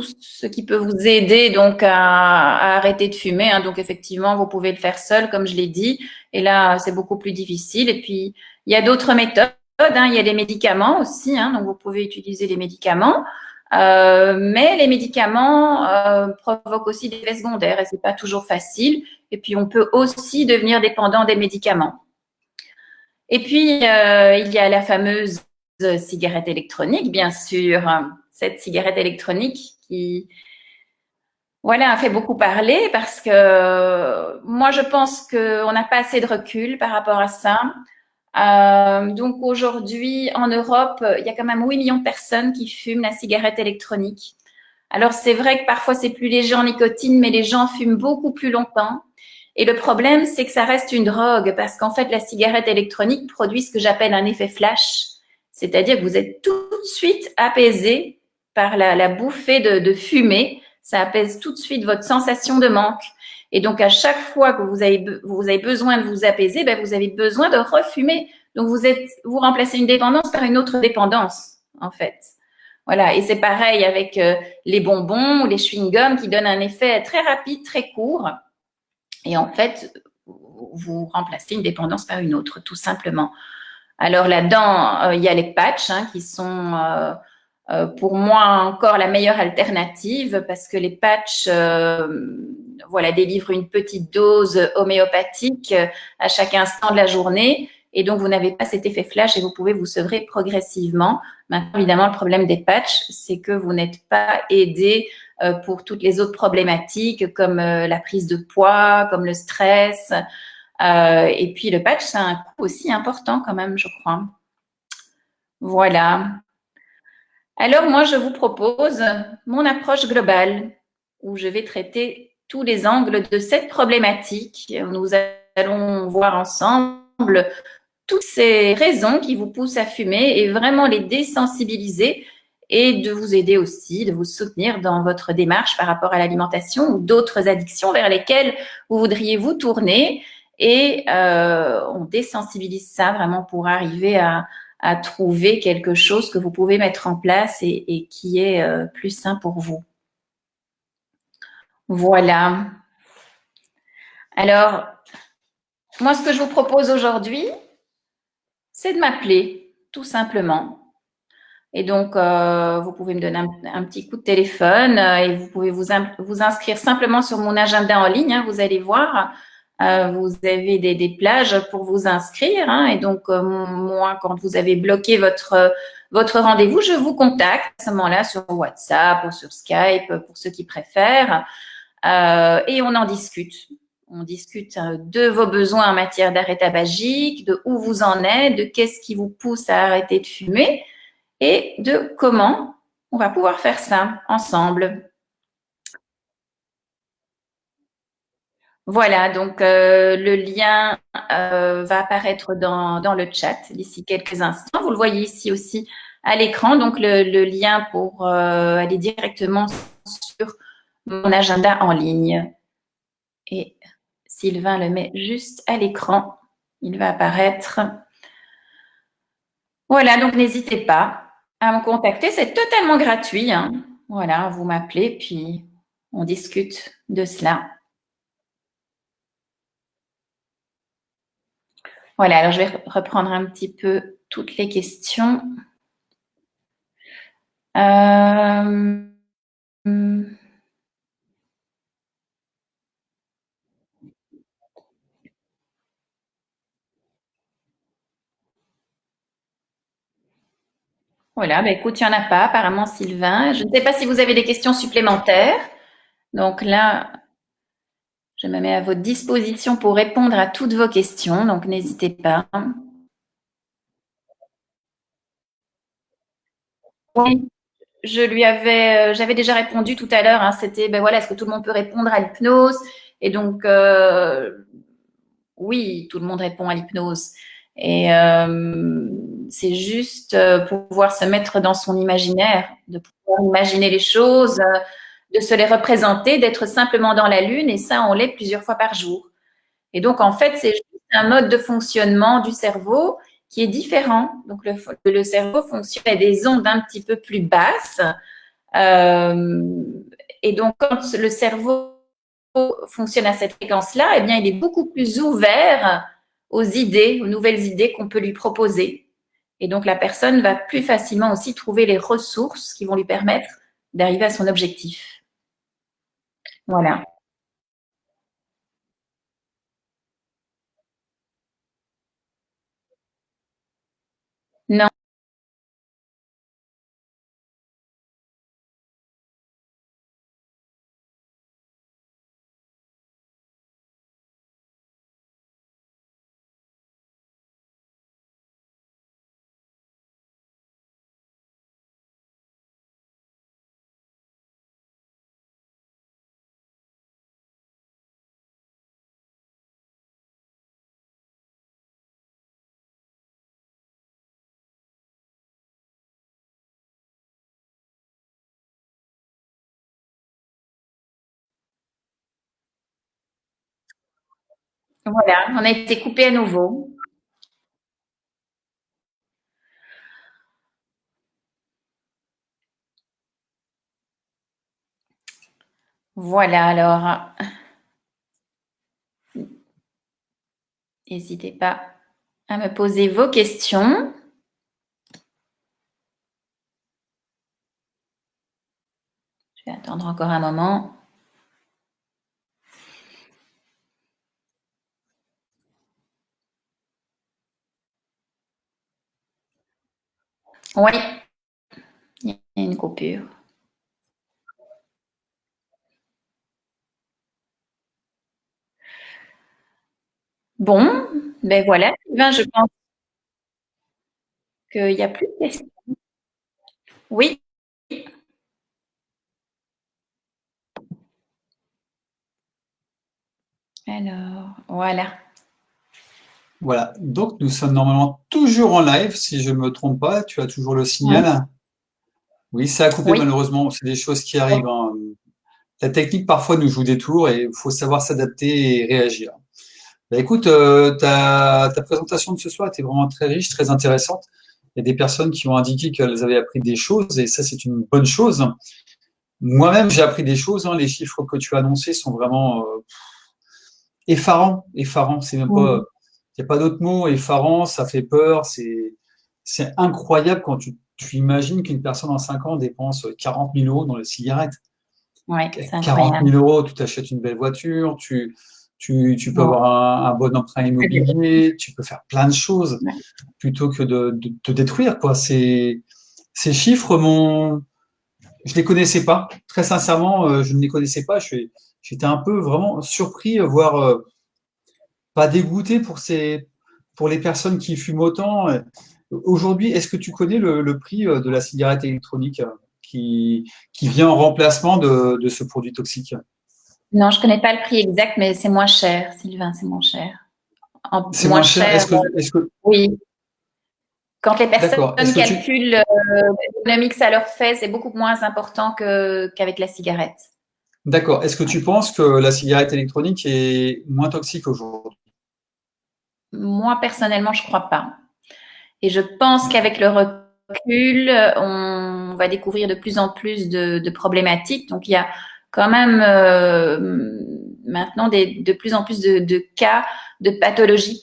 ce qui peut vous aider donc à arrêter de fumer. Donc, effectivement, vous pouvez le faire seul, comme je l'ai dit. Et là, c'est beaucoup plus difficile. Et puis, il y a d'autres méthodes. Il y a les médicaments aussi. Donc, vous pouvez utiliser les médicaments. Mais les médicaments provoquent aussi des effets secondaires et c'est pas toujours facile. Et puis, on peut aussi devenir dépendant des médicaments. Et puis, il y a la fameuse cigarette électronique, bien sûr. Cette cigarette électronique qui, voilà, a fait beaucoup parler parce que moi, je pense qu'on n'a pas assez de recul par rapport à ça. Donc, aujourd'hui, en Europe, il y a quand même 8 millions de personnes qui fument la cigarette électronique. Alors, c'est vrai que parfois, c'est plus léger en nicotine, mais les gens fument beaucoup plus longtemps. Et le problème, c'est que ça reste une drogue parce qu'en fait, la cigarette électronique produit ce que j'appelle un effet flash. C'est-à-dire que vous êtes tout de suite apaisé par la bouffée de fumée. Ça apaise tout de suite votre sensation de manque. Et donc, à chaque fois que vous avez besoin de vous apaiser, vous avez besoin de refumer. Donc, vous remplacez une dépendance par une autre dépendance, en fait. Voilà. Et c'est pareil avec les bonbons ou les chewing-gums qui donnent un effet très rapide, très court. Et en fait, vous remplacez une dépendance par une autre, tout simplement. Alors là-dedans, il y a les patchs qui sont pour moi encore la meilleure alternative parce que les patchs délivrent une petite dose homéopathique à chaque instant de la journée et donc vous n'avez pas cet effet flash et vous pouvez vous sevrer progressivement. Maintenant, évidemment, le problème des patchs, c'est que vous n'êtes pas aidé pour toutes les autres problématiques comme la prise de poids, comme le stress. Et puis le patch, c'est un coût aussi important quand même, je crois. Voilà. Alors moi, je vous propose mon approche globale où je vais traiter tous les angles de cette problématique. Nous allons voir ensemble toutes ces raisons qui vous poussent à fumer et vraiment les désensibiliser et de vous aider aussi, de vous soutenir dans votre démarche par rapport à l'alimentation ou d'autres addictions vers lesquelles vous voudriez vous tourner. Et on désensibilise ça vraiment pour arriver à trouver quelque chose que vous pouvez mettre en place et qui est plus sain pour vous. Voilà. Alors, moi, ce que je vous propose aujourd'hui, c'est de m'appeler, tout simplement. Et donc, vous pouvez me donner un petit coup de téléphone et vous pouvez vous inscrire simplement sur mon agenda en ligne. Hein, vous allez voir, vous avez des plages pour vous inscrire. Hein, et donc, moi, quand vous avez bloqué votre rendez-vous, je vous contacte à ce moment-là sur WhatsApp ou sur Skype pour ceux qui préfèrent. Et on en discute. On discute de vos besoins en matière d'arrêt tabagique, de où vous en êtes, de qu'est-ce qui vous pousse à arrêter de fumer et de comment on va pouvoir faire ça ensemble. Voilà, donc le lien va apparaître dans le chat d'ici quelques instants. Vous le voyez ici aussi à l'écran, donc le lien pour aller directement sur mon agenda en ligne. Et Sylvain le met juste à l'écran. Il va apparaître. Voilà, donc n'hésitez pas à me contacter. C'est totalement gratuit. Hein. Voilà, vous m'appelez, puis on discute de cela. Voilà, alors je vais reprendre un petit peu toutes les questions. Voilà, bah écoute, il n'y en a pas, apparemment, Sylvain. Je ne sais pas si vous avez des questions supplémentaires. Donc là, je me mets à votre disposition pour répondre à toutes vos questions. Donc n'hésitez pas. Oui, j'avais déjà répondu tout à l'heure. Hein, c'était, ben voilà, est-ce que tout le monde peut répondre à l'hypnose? Et donc, oui, tout le monde répond à l'hypnose. Et c'est juste pouvoir se mettre dans son imaginaire, de pouvoir imaginer les choses, de se les représenter, d'être simplement dans la lune. Et ça, on l'est plusieurs fois par jour. Et donc, en fait, c'est juste un mode de fonctionnement du cerveau qui est différent. Donc, le cerveau fonctionne à des ondes un petit peu plus basses. Et donc, quand le cerveau fonctionne à cette fréquence-là, eh bien, il est beaucoup plus ouvert aux idées, aux nouvelles idées qu'on peut lui proposer. Et donc, la personne va plus facilement aussi trouver les ressources qui vont lui permettre d'arriver à son objectif. Voilà. Non. Voilà, on a été coupé à nouveau. Voilà, alors, n'hésitez pas à me poser vos questions. Je vais attendre encore un moment. Oui, il y a une coupure. Bon, ben voilà, Sylvain, je pense qu'il n'y a plus de questions. Oui, alors, voilà. Voilà. Donc, nous sommes normalement toujours en live, si je ne me trompe pas. Tu as toujours le signal. Oui, ça a coupé Oui, malheureusement. C'est des choses qui arrivent, hein. La technique parfois nous joue des tours et il faut savoir s'adapter et réagir. Bah, écoute, ta présentation de ce soir était vraiment très riche, très intéressante. Il y a des personnes qui ont indiqué qu'elles avaient appris des choses et ça, c'est une bonne chose. Moi-même, j'ai appris des choses, hein. Les chiffres que tu as annoncés sont vraiment effarants. Effarants, c'est même pas, oui, il n'y a pas d'autre mot. Effarant, ça fait peur. C'est incroyable quand tu imagines qu'une personne en 5 ans dépense 40 000 euros dans les cigarettes. oui, c'est 40 incroyable. 000 euros, tu t'achètes une belle voiture, tu peux Ouais, avoir un bon emprunt très bien. immobilier, tu peux faire plein de choses Ouais. plutôt que de te détruire, quoi. Ces chiffres je les connaissais pas. Très sincèrement, je ne les connaissais pas. J'étais un peu vraiment surpris, voire pas dégoûté pour les personnes qui fument autant. Aujourd'hui, est-ce que tu connais le prix de la cigarette électronique qui vient en remplacement de ce produit toxique? Non, je connais pas le prix exact, mais c'est moins cher, Sylvain, c'est moins cher. C'est Moins moins cher. cher, oui. Quand les personnes D'accord. Est-ce que tu, calculent l'économie que ça leur fait, c'est beaucoup moins important qu'avec la cigarette. d'accord. Est-ce que Ouais. tu penses que la cigarette électronique est moins toxique aujourd'hui? Moi, personnellement, je crois pas. Et je pense qu'avec le recul, on va découvrir de plus en plus de problématiques. Donc, il y a quand même maintenant de plus en plus de cas de pathologies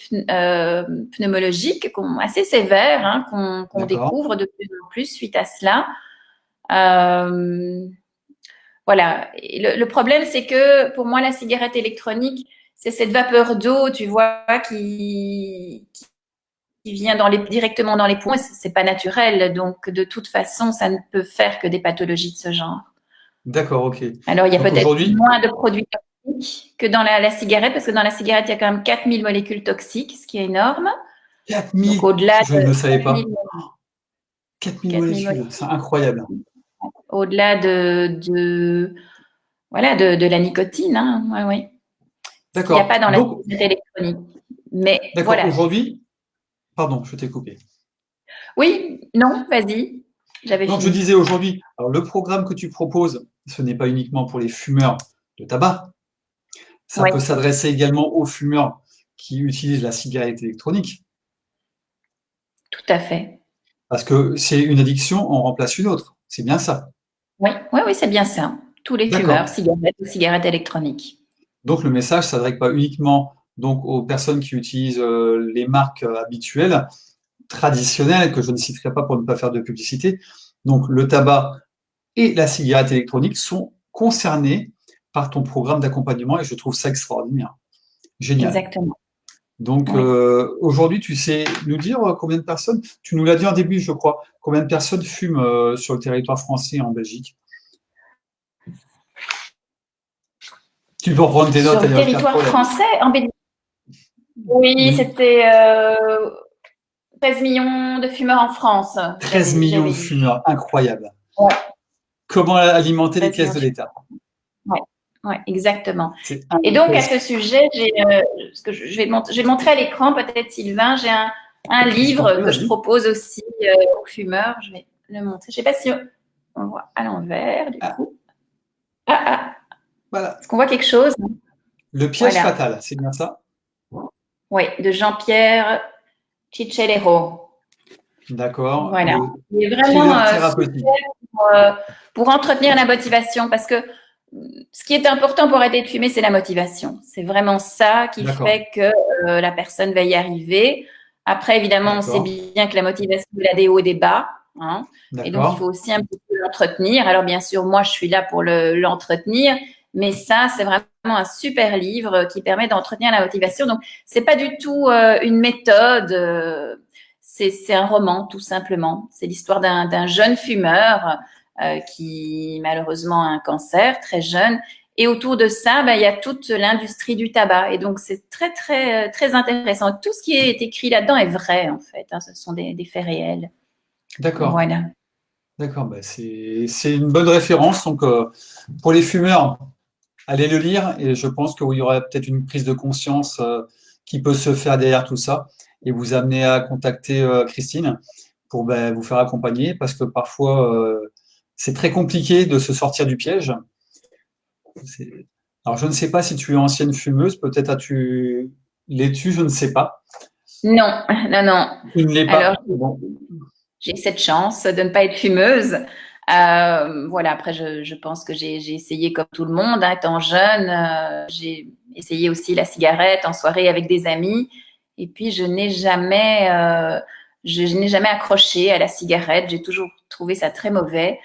pneumologiques assez sévères, hein, qu'on D'accord. découvre de plus en plus suite à cela. Euh, voilà. Et le problème, c'est que pour moi, la cigarette électronique, c'est cette vapeur d'eau, tu vois, qui vient directement dans les poumons. C'est pas naturel. Donc, de toute façon, ça ne peut faire que des pathologies de ce genre. D'accord, ok. Alors, il y a Donc peut-être aujourd'hui, moins de produits toxiques que dans la cigarette, parce que dans la cigarette, il y a quand même 4000 molécules toxiques, ce qui est énorme. 4 000, Donc, au-delà je de ne savais 4000, pas. 4 000 4000 molécules, c'est molécules, incroyable. au-delà voilà, de la nicotine, hein. Ouais, ouais. Ce qu'il n'y a D'accord. pas dans la Donc, cigarette électronique. Mais d'accord. voilà. Aujourd'hui, pardon, je t'ai coupé. Oui, non, vas-y. J'avais Donc, je fini. disais aujourd'hui, alors le programme que tu proposes, ce n'est pas uniquement pour les fumeurs de tabac. Ça Oui, peut s'adresser également aux fumeurs qui utilisent la cigarette électronique. tout à fait. Parce que c'est une addiction, on remplace une autre. C'est bien ça. Oui, oui, oui, c'est bien ça. Tous les fumeurs, D'accord. cigarettes ou cigarettes électroniques. Donc le message ne s'adresse pas uniquement donc aux personnes qui utilisent les marques habituelles, traditionnelles, que je ne citerai pas pour ne pas faire de publicité. Donc le tabac et la cigarette électronique sont concernés par ton programme d'accompagnement et je trouve ça extraordinaire. Génial. Exactement. Donc Oui. aujourd'hui, tu sais nous dire combien de personnes, tu nous l'as dit en début, je crois, combien de personnes fument sur le territoire français et en Belgique? Tu peux reprendre tes notes, Sur il le n'y a aucun territoire problème. français, en Belgique, oui, Oui, c'était 13 millions de fumeurs en France, 13 millions de j'avais lu. fumeurs, incroyable. Ouais, Comment alimenter les 13 caisses millions de de fumeurs. l'État? Ouais, ouais, exactement. C'est Et donc, à ce impressionnant. sujet, ce que je vais le montrer à l'écran, peut-être Sylvain, j'ai un Je t'en livre prie, que je vas-y. propose aussi aux fumeurs. Je vais le montrer. Je ne sais pas si on voit à l'envers, du Ah, coup. Ah, ah, voilà. est-ce qu'on voit quelque chose? Le piège Voilà. fatal, c'est bien ça? Oui, de Jean-Pierre Ciccelero. D'accord. Voilà. Le Il est vraiment thriller super thérapeutique. pour entretenir la motivation parce que ce qui est important pour arrêter de fumer, c'est la motivation. C'est vraiment ça qui D'accord. fait que la personne va y arriver. Après, évidemment, on sait D'accord. bien que la motivation, elle a des hauts et des bas, hein. Et donc, il faut D'accord. aussi un petit peu l'entretenir. Alors, bien sûr, moi, je suis là pour l'entretenir, mais ça, c'est vraiment un super livre qui permet d'entretenir la motivation. Donc, c'est pas du tout une méthode. C'est un roman, tout simplement. C'est l'histoire d'un jeune fumeur qui malheureusement a un cancer, très jeune. Et autour de ça, ben, il y a toute l'industrie du tabac. Et donc, c'est très, très, très intéressant. Tout ce qui est écrit là-dedans est vrai, en fait, hein. Ce sont des faits réels. D'accord. Voilà. D'accord. Bah, c'est une bonne référence. Donc, pour les fumeurs, allez le lire et je pense qu'il y aura peut-être une prise de conscience qui peut se faire derrière tout ça et vous amener à contacter Christine pour ben, vous faire accompagner parce que parfois c'est très compliqué de se sortir du piège. Alors, je ne sais pas si tu es ancienne fumeuse, peut-être l'es-tu, je ne sais pas. Non, non, non. Tu ne l'es Alors, pas. Bon, j'ai cette chance de ne pas être fumeuse. Voilà, après, je pense que j'ai essayé comme tout le monde, hein, étant jeune. J'ai essayé aussi la cigarette en soirée avec des amis. Et puis, je n'ai jamais accroché à la cigarette. J'ai toujours trouvé ça très mauvais.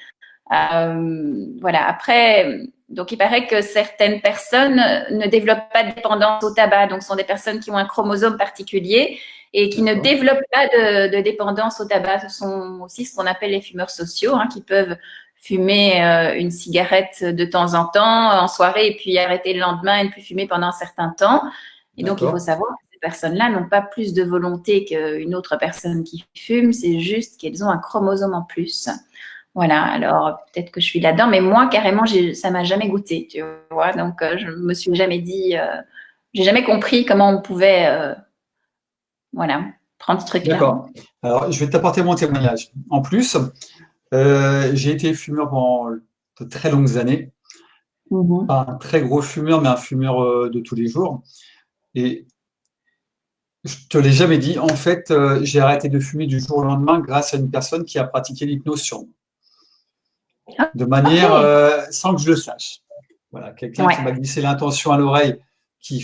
Voilà. Après, donc il paraît que certaines personnes ne développent pas de dépendance au tabac. Donc, ce sont des personnes qui ont un chromosome particulier et qui ne développent pas de dépendance au tabac. Ce sont aussi ce qu'on appelle les fumeurs sociaux, hein, qui peuvent fumer une cigarette de temps en temps en soirée et puis arrêter le lendemain et ne plus fumer pendant un certain temps. Et donc, il faut savoir que ces personnes-là n'ont pas plus de volonté qu'une autre personne qui fume. C'est juste qu'elles ont un chromosome en plus. Voilà, alors peut-être que je suis là-dedans, mais moi, carrément, ça m'a jamais goûté, tu vois. Donc, je me suis jamais dit, j'ai jamais compris comment on pouvait, voilà, prendre ce truc-là. d'accord. Alors, je vais t'apporter mon témoignage. En plus, j'ai été fumeur pendant de très longues années. Pas un très gros fumeur, mais un fumeur de tous les jours. Et je te l'ai jamais dit, en fait, j'ai arrêté de fumer du jour au lendemain grâce à une personne qui a pratiqué l'hypnose sur moi. De manière sans que je le sache. Voilà, quelqu'un qui m'a glissé l'intention à l'oreille qu'il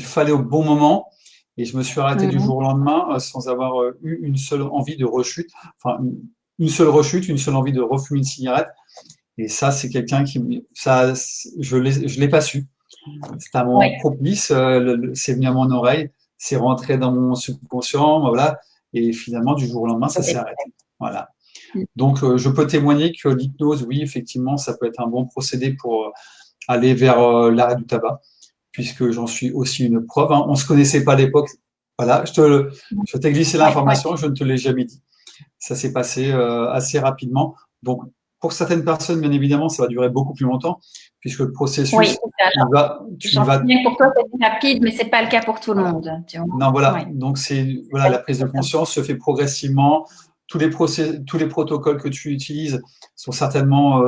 fallait au bon moment. Et je me suis arrêté du jour au lendemain sans avoir eu une seule envie de rechute, enfin une seule rechute, une seule envie de refumer une cigarette. Et ça, c'est quelqu'un ça, je l'ai pas su. C'est un moment propice, c'est venu à mon oreille, c'est rentré dans mon subconscient, voilà. Et finalement, du jour au lendemain, ça s'est arrêté. Voilà. Donc, je peux témoigner que l'hypnose, oui, effectivement, ça peut être un bon procédé pour aller vers l'arrêt du tabac, puisque j'en suis aussi une preuve. Hein. On ne se connaissait pas à l'époque. Voilà, je t'ai glissé l'information, je ne te l'ai jamais dit. Ça s'est passé assez rapidement. Donc, pour certaines personnes, bien évidemment, ça va durer beaucoup plus longtemps, puisque le processus, tu vas. Pour toi, c'est rapide, mais c'est pas le cas pour tout le monde. Tu vois. Non, voilà. Donc, la prise de conscience se fait progressivement. Tous les protocoles que tu utilises sont certainement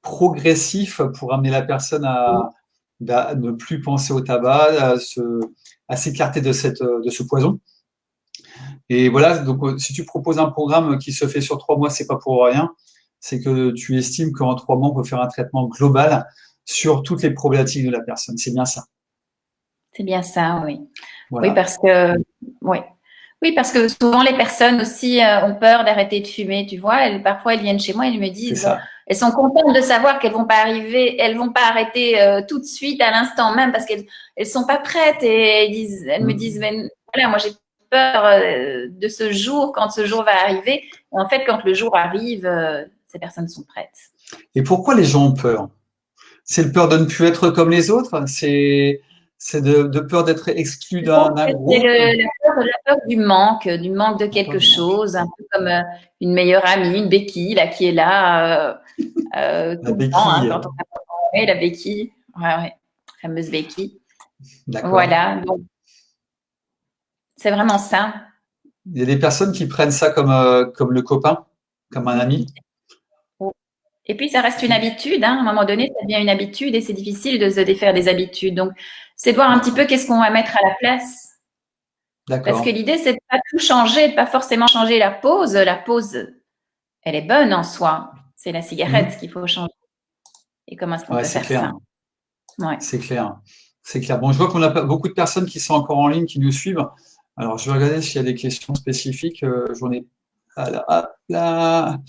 progressifs pour amener la personne à ne plus penser au tabac, à s'écarter de ce poison. Et voilà, donc si tu proposes un programme qui se fait sur 3 mois, c'est pas pour rien. C'est que tu estimes qu'en 3 mois, on peut faire un traitement global sur toutes les problématiques de la personne. C'est bien ça. C'est bien ça, oui. Voilà. Oui, parce que souvent les personnes aussi ont peur d'arrêter de fumer, tu vois. Parfois, elles viennent chez moi et elles me disent, elles sont contentes de savoir qu'elles vont pas arrêter tout de suite à l'instant même parce qu'elles sont pas prêtes et elles me disent, mais voilà, moi j'ai peur de ce jour quand ce jour va arriver. Et en fait, quand le jour arrive, ces personnes sont prêtes. Et pourquoi les gens ont peur? C'est le peur de ne plus être comme les autres? C'est de peur d'être exclu d'un groupe? C'est la peur du manque de quelque chose, un peu comme une meilleure amie, une béquille là, qui est là tout le temps, hein, quand on a la béquille, ouais, fameuse béquille. Voilà, donc c'est vraiment ça. Il y a des personnes qui prennent ça comme le copain, comme un ami. Et puis, ça reste une habitude. Hein. À un moment donné, ça devient une habitude et c'est difficile de se défaire des habitudes. Donc, c'est de voir un petit peu qu'est-ce qu'on va mettre à la place. Parce que l'idée, c'est de ne pas tout changer, de ne pas forcément changer la pause. La pause, elle est bonne en soi. C'est la cigarette qu'il faut changer. Et comment est-ce qu'on peut faire ça? C'est clair. C'est clair. Bon, je vois qu'on a beaucoup de personnes qui sont encore en ligne, qui nous suivent. Alors, je vais regarder s'il y a des questions spécifiques. J'en ai. Là.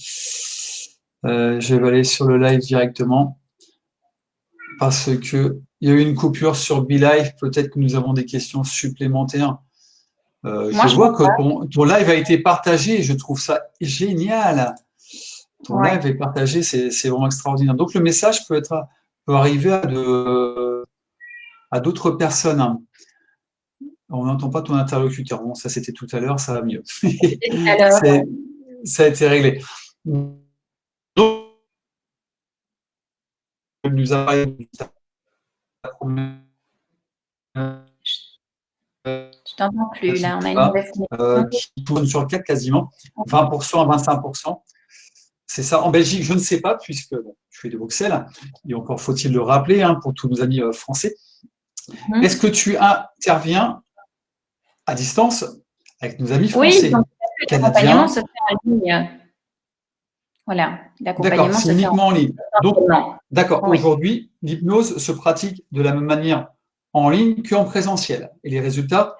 Je vais aller sur le live directement parce que il y a eu une coupure sur BeLive. Peut-être que nous avons des questions supplémentaires. Je vois que ton live a été partagé et je trouve ça génial. Ton live est partagé, c'est vraiment extraordinaire. Donc, le message peut arriver à d'autres personnes. On n'entend pas ton interlocuteur. Bon, ça, c'était tout à l'heure, ça va mieux. Ça a été réglé. Donc, nous a parlé de je t'entends plus, là. On a une qui tourne sur le 4 quasiment, 20% à 25%. c'est ça. En Belgique, je ne sais pas, puisque bon, je suis de Bruxelles, et encore faut-il le rappeler pour tous nos amis français. Est-ce que tu interviens à distance avec nos amis Oui, français, donc l'accompagnement canadiens? se fait en ligne. Voilà, D'accord, l'accompagnement c'est se fait uniquement en ligne. Donc, en d'accord, Oui. aujourd'hui, l'hypnose se pratique de la même manière en ligne qu'en présentiel. Et les résultats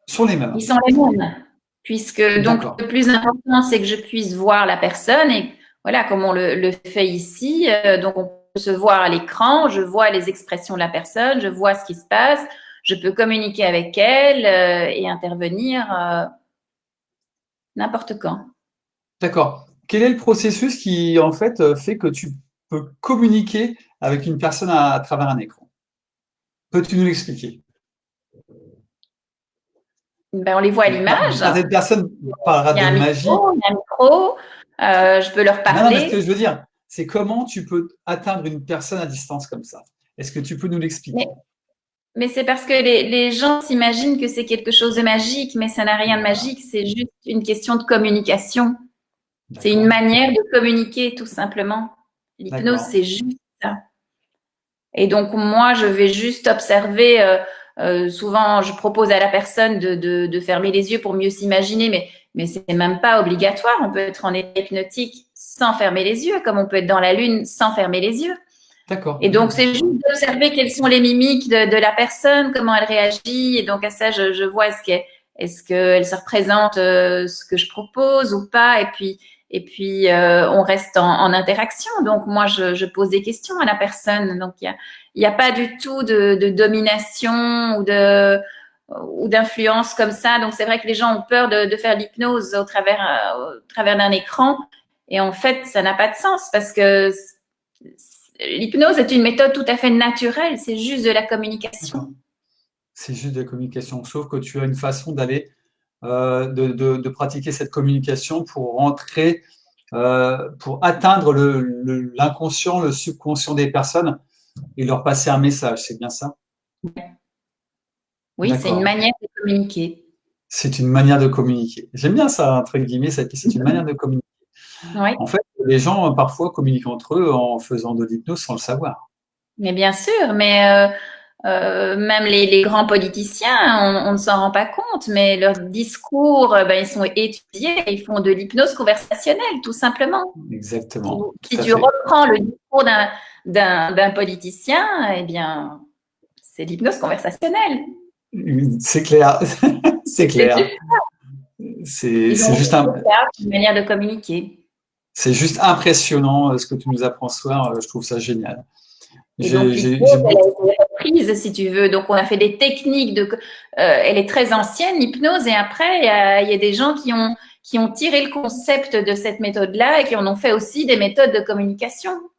sont les mêmes. Ils sont les mêmes, puisque donc D'accord, le plus important, c'est que je puisse voir la personne et voilà, comme on le fait ici, donc on peut se voir à l'écran, je vois les expressions de la personne, je vois ce qui se passe, je peux communiquer avec elle et intervenir n'importe quand. d'accord. Quel est le processus qui, en fait, fait que tu peux communiquer avec une personne à travers un écran? Peux-tu nous l'expliquer? Ben, on les voit à l'image, Certaines personnes parlera il y a de un magie. micro, il y a un micro, je peux leur Non, non, mais ce que parler. je veux dire, c'est comment tu peux atteindre une personne à distance comme ça? Est-ce que tu peux nous Mais l'expliquer? Mais c'est parce que les gens s'imaginent que c'est quelque chose de magique, mais ça n'a rien de Voilà, magique, c'est juste une question de communication. C'est une d'accord, manière de communiquer, tout simplement. L'hypnose, d'accord, c'est juste ça. Et donc, moi, je vais juste observer. Souvent, je propose à la personne de fermer les yeux pour mieux s'imaginer, mais c'est même pas obligatoire. On peut être en état hypnotique sans fermer les yeux, comme on peut être dans la lune sans fermer les yeux. d'accord. Et donc, c'est juste d'observer quelles sont les mimiques de la personne, comment elle réagit. Et donc, à ça, je vois est-ce qu'elle se représente ce que je propose ou pas. Et puis, on reste en interaction. Donc, moi, je pose des questions à la personne. Donc, il y a pas du tout de domination ou d'influence comme ça. Donc, c'est vrai que les gens ont peur de faire l'hypnose au travers d'un écran. Et en fait, ça n'a pas de sens parce que l'hypnose est une méthode tout à fait naturelle, c'est juste de la communication. D'accord. C'est juste de la communication, sauf que tu as une façon d'aller, de pratiquer cette communication pour rentrer, pour atteindre l'inconscient, le subconscient des personnes et leur passer un message, c'est bien ça? Oui, c'est une D'accord. manière de communiquer. C'est une manière de communiquer. J'aime bien ça, entre guillemets, c'est une manière de communiquer. Oui, En fait, les gens, parfois, communiquent entre eux en faisant de l'hypnose sans le savoir. mais bien sûr, mais même les grands politiciens, on ne s'en rend pas compte, mais leurs discours, ben, ils sont étudiés, ils font de l'hypnose conversationnelle, tout simplement. Si, Exactement, si tout à tu fait. reprends le discours d'un politicien, eh bien, c'est l'hypnose conversationnelle. C'est clair, c'est C'est clair. juste, C'est ils ont c'est juste fait ça, une manière de communiquer. c'est juste impressionnant ce que tu nous apprends ce soir. Je trouve ça génial. Et donc, J'ai l'hypnose, elle a beaucoup. été reprise, si tu veux. Donc, on a fait des techniques elle est très ancienne, l'hypnose, et après, il y a des gens qui ont tiré le concept de cette méthode-là et qui en ont fait aussi des méthodes de communication, tout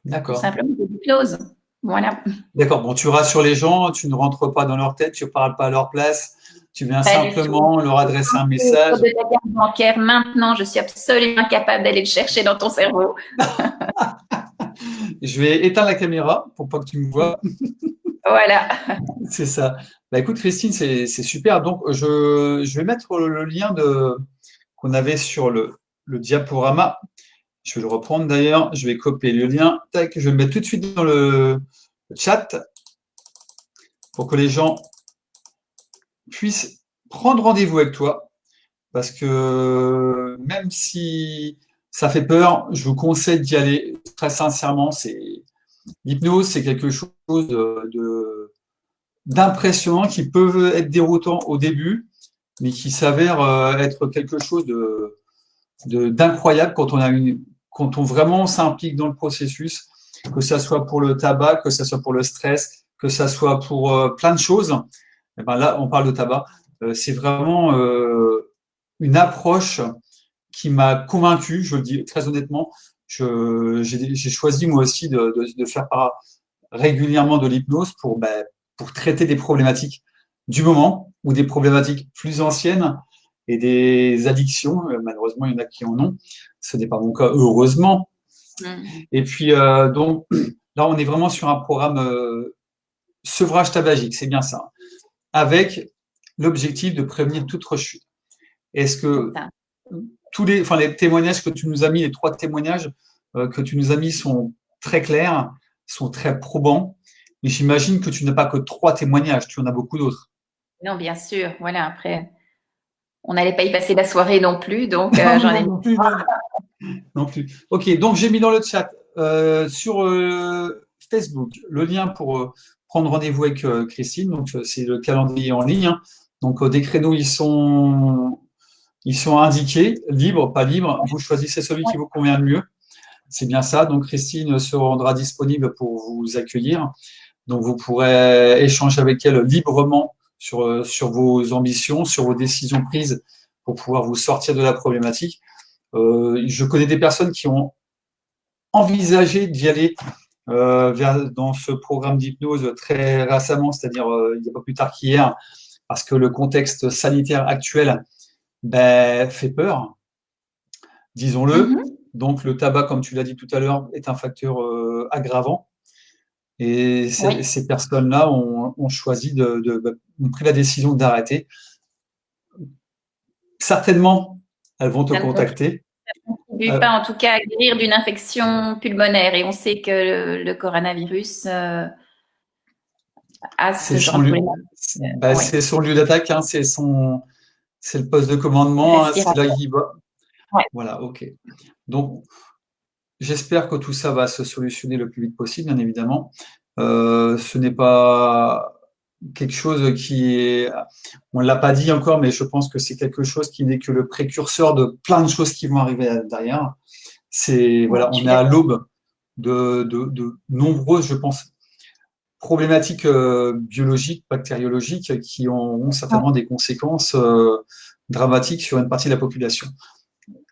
D'accord. simplement, de l'hypnose. Voilà. D'accord. Bon, tu rassures les gens, tu ne rentres pas dans leur tête, tu ne parles pas à leur place, tu viens Pas du tout. simplement leur adresser un Le message. code de ta carte bancaire, maintenant, je suis absolument incapable d'aller le chercher dans ton cerveau. Je vais éteindre la caméra pour pas que tu me vois. Voilà. C'est ça. Bah, écoute, Christine, c'est super. Donc, je vais mettre le lien qu'on avait sur le diaporama. Je vais le reprendre d'ailleurs. Je vais copier le lien. Tac, je vais le mettre tout de suite dans le chat pour que les gens puissent prendre rendez-vous avec toi. Parce que même si ça fait peur, je vous conseille d'y aller très sincèrement. L'hypnose, c'est quelque chose d'impressionnant qui peut être déroutant au début, mais qui s'avère être quelque chose d'incroyable quand on vraiment s'implique dans le processus, que ça soit pour le tabac, que ça soit pour le stress, que ça soit pour plein de choses. Et ben là, on parle de tabac. C'est vraiment une approche qui m'a convaincu, je le dis très honnêtement. J'ai choisi moi aussi de faire régulièrement de l'hypnose pour traiter des problématiques du moment ou des problématiques plus anciennes et des addictions. Malheureusement, il y en a qui en ont. Ce n'est pas mon cas, heureusement. Et puis, donc, là, on est vraiment sur un programme sevrage tabagique, c'est bien ça, avec l'objectif de prévenir toute rechute. Est-ce C'est que ça. les témoignages que tu nous as mis, les 3 témoignages que tu nous as mis sont très clairs, sont très probants. Mais j'imagine que tu n'as pas que 3 témoignages, tu en as beaucoup d'autres. Non, bien sûr. Voilà, après, on n'allait pas y passer la soirée non plus, donc Non, j'en non, ai. non plus, non, non plus. Ok, donc j'ai mis dans le chat sur Facebook le lien pour prendre rendez-vous avec Christine. Donc c'est le calendrier en ligne, hein. Donc des créneaux, ils sont indiqués, libres, pas libres. Vous choisissez celui qui vous convient le mieux. C'est bien ça. Donc Christine se rendra disponible pour vous accueillir. Donc vous pourrez échanger avec elle librement sur vos ambitions, sur vos décisions prises pour pouvoir vous sortir de la problématique. Je connais des personnes qui ont envisagé d'y aller dans ce programme d'hypnose très récemment, c'est-à-dire il n'y a pas plus tard qu'hier, parce que le contexte sanitaire actuel fait peur, disons-le. Donc le tabac, comme tu l'as dit tout à l'heure, est un facteur aggravant. Et ces personnes-là ont choisi ont pris la décision d'arrêter. Certainement, elles vont te contacter. Ça ne contribue pas, en tout cas, à guérir d'une infection pulmonaire. Et on sait que le coronavirus a ce genre de problématique. C'est son lieu d'attaque, hein, c'est le poste de commandement, hein, c'est là qu'il va. Ouais. Voilà, ok. Donc, j'espère que tout ça va se solutionner le plus vite possible, bien évidemment. Ce n'est pas quelque chose qui est, on ne l'a pas dit encore, mais je pense que c'est quelque chose qui n'est que le précurseur de plein de choses qui vont arriver derrière. Voilà, on est à l'aube de nombreuses, je pense, problématiques biologiques, bactériologiques, qui ont certainement des conséquences dramatiques sur une partie de la population.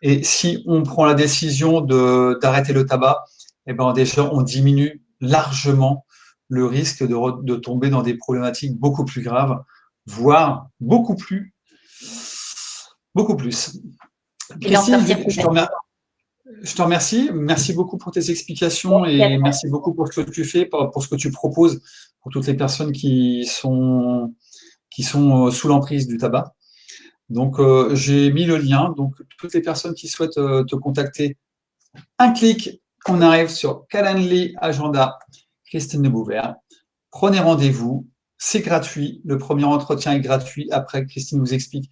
Et si on prend la décision d'arrêter le tabac, eh ben déjà on diminue largement le risque de tomber dans des problématiques beaucoup plus graves, voire beaucoup plus. Christine, je te remercie. Merci beaucoup pour tes explications et merci beaucoup pour ce que tu fais, pour ce que tu proposes pour toutes les personnes qui sont sous l'emprise du tabac. Donc, j'ai mis le lien. Donc, toutes les personnes qui souhaitent te contacter, un clic, on arrive sur Calendly Agenda, Christine de Bouvert. Prenez rendez-vous, c'est gratuit. Le premier entretien est gratuit. Après, Christine vous explique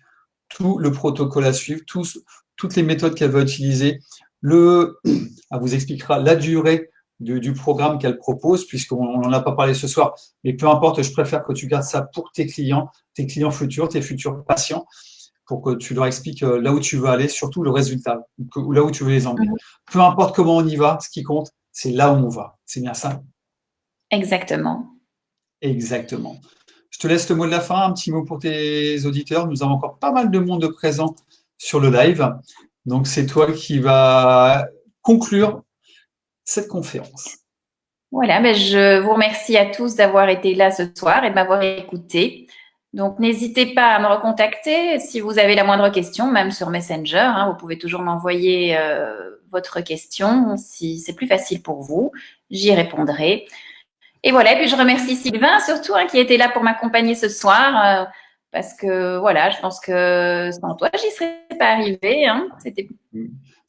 tout le protocole à suivre, toutes les méthodes qu'elle va utiliser. Elle vous expliquera la durée du programme qu'elle propose, puisqu'on n'en a pas parlé ce soir. Mais peu importe, je préfère que tu gardes ça pour tes clients futurs, tes futurs patients, pour que tu leur expliques là où tu veux aller, surtout le résultat, là où tu veux les emmener. Peu importe comment on y va, ce qui compte, c'est là où on va. C'est bien ça? Exactement. Exactement. Je te laisse le mot de la fin, un petit mot pour tes auditeurs. Nous avons encore pas mal de monde présent sur le live. Donc, c'est toi qui vas conclure cette conférence. Voilà, mais je vous remercie à tous d'avoir été là ce soir et de m'avoir écouté. Donc, n'hésitez pas à me recontacter si vous avez la moindre question, même sur Messenger. Hein, vous pouvez toujours m'envoyer votre question si c'est plus facile pour vous. J'y répondrai. Et voilà, et puis je remercie Sylvain surtout qui a été là pour m'accompagner ce soir parce que voilà, je pense que sans toi, j'y serais pas arrivée. Hein. Ça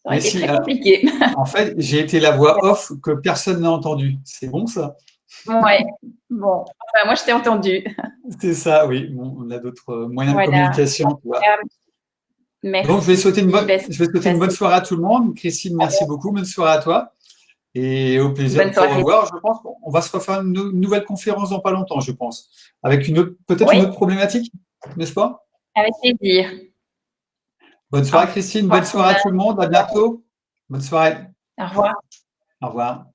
aurait été très compliqué. En fait, j'ai été la voix off que personne n'a entendue. C'est bon ça? Ouais. Bon, enfin, moi je t'ai entendu. C'est ça, oui. Bon, on a d'autres moyens de communication. Tu vois. Merci. Donc, je vais souhaiter une bonne soirée à tout le monde. Christine, merci beaucoup. Bonne soirée à toi. Et au plaisir de te revoir. Je pense qu'on va se refaire une nouvelle conférence dans pas longtemps, je pense. Avec une autre problématique, n'est-ce pas? Avec plaisir. Bonne soirée, Christine. Bonne soirée à tout le monde. À bientôt. Bonne soirée. Au revoir. Au revoir.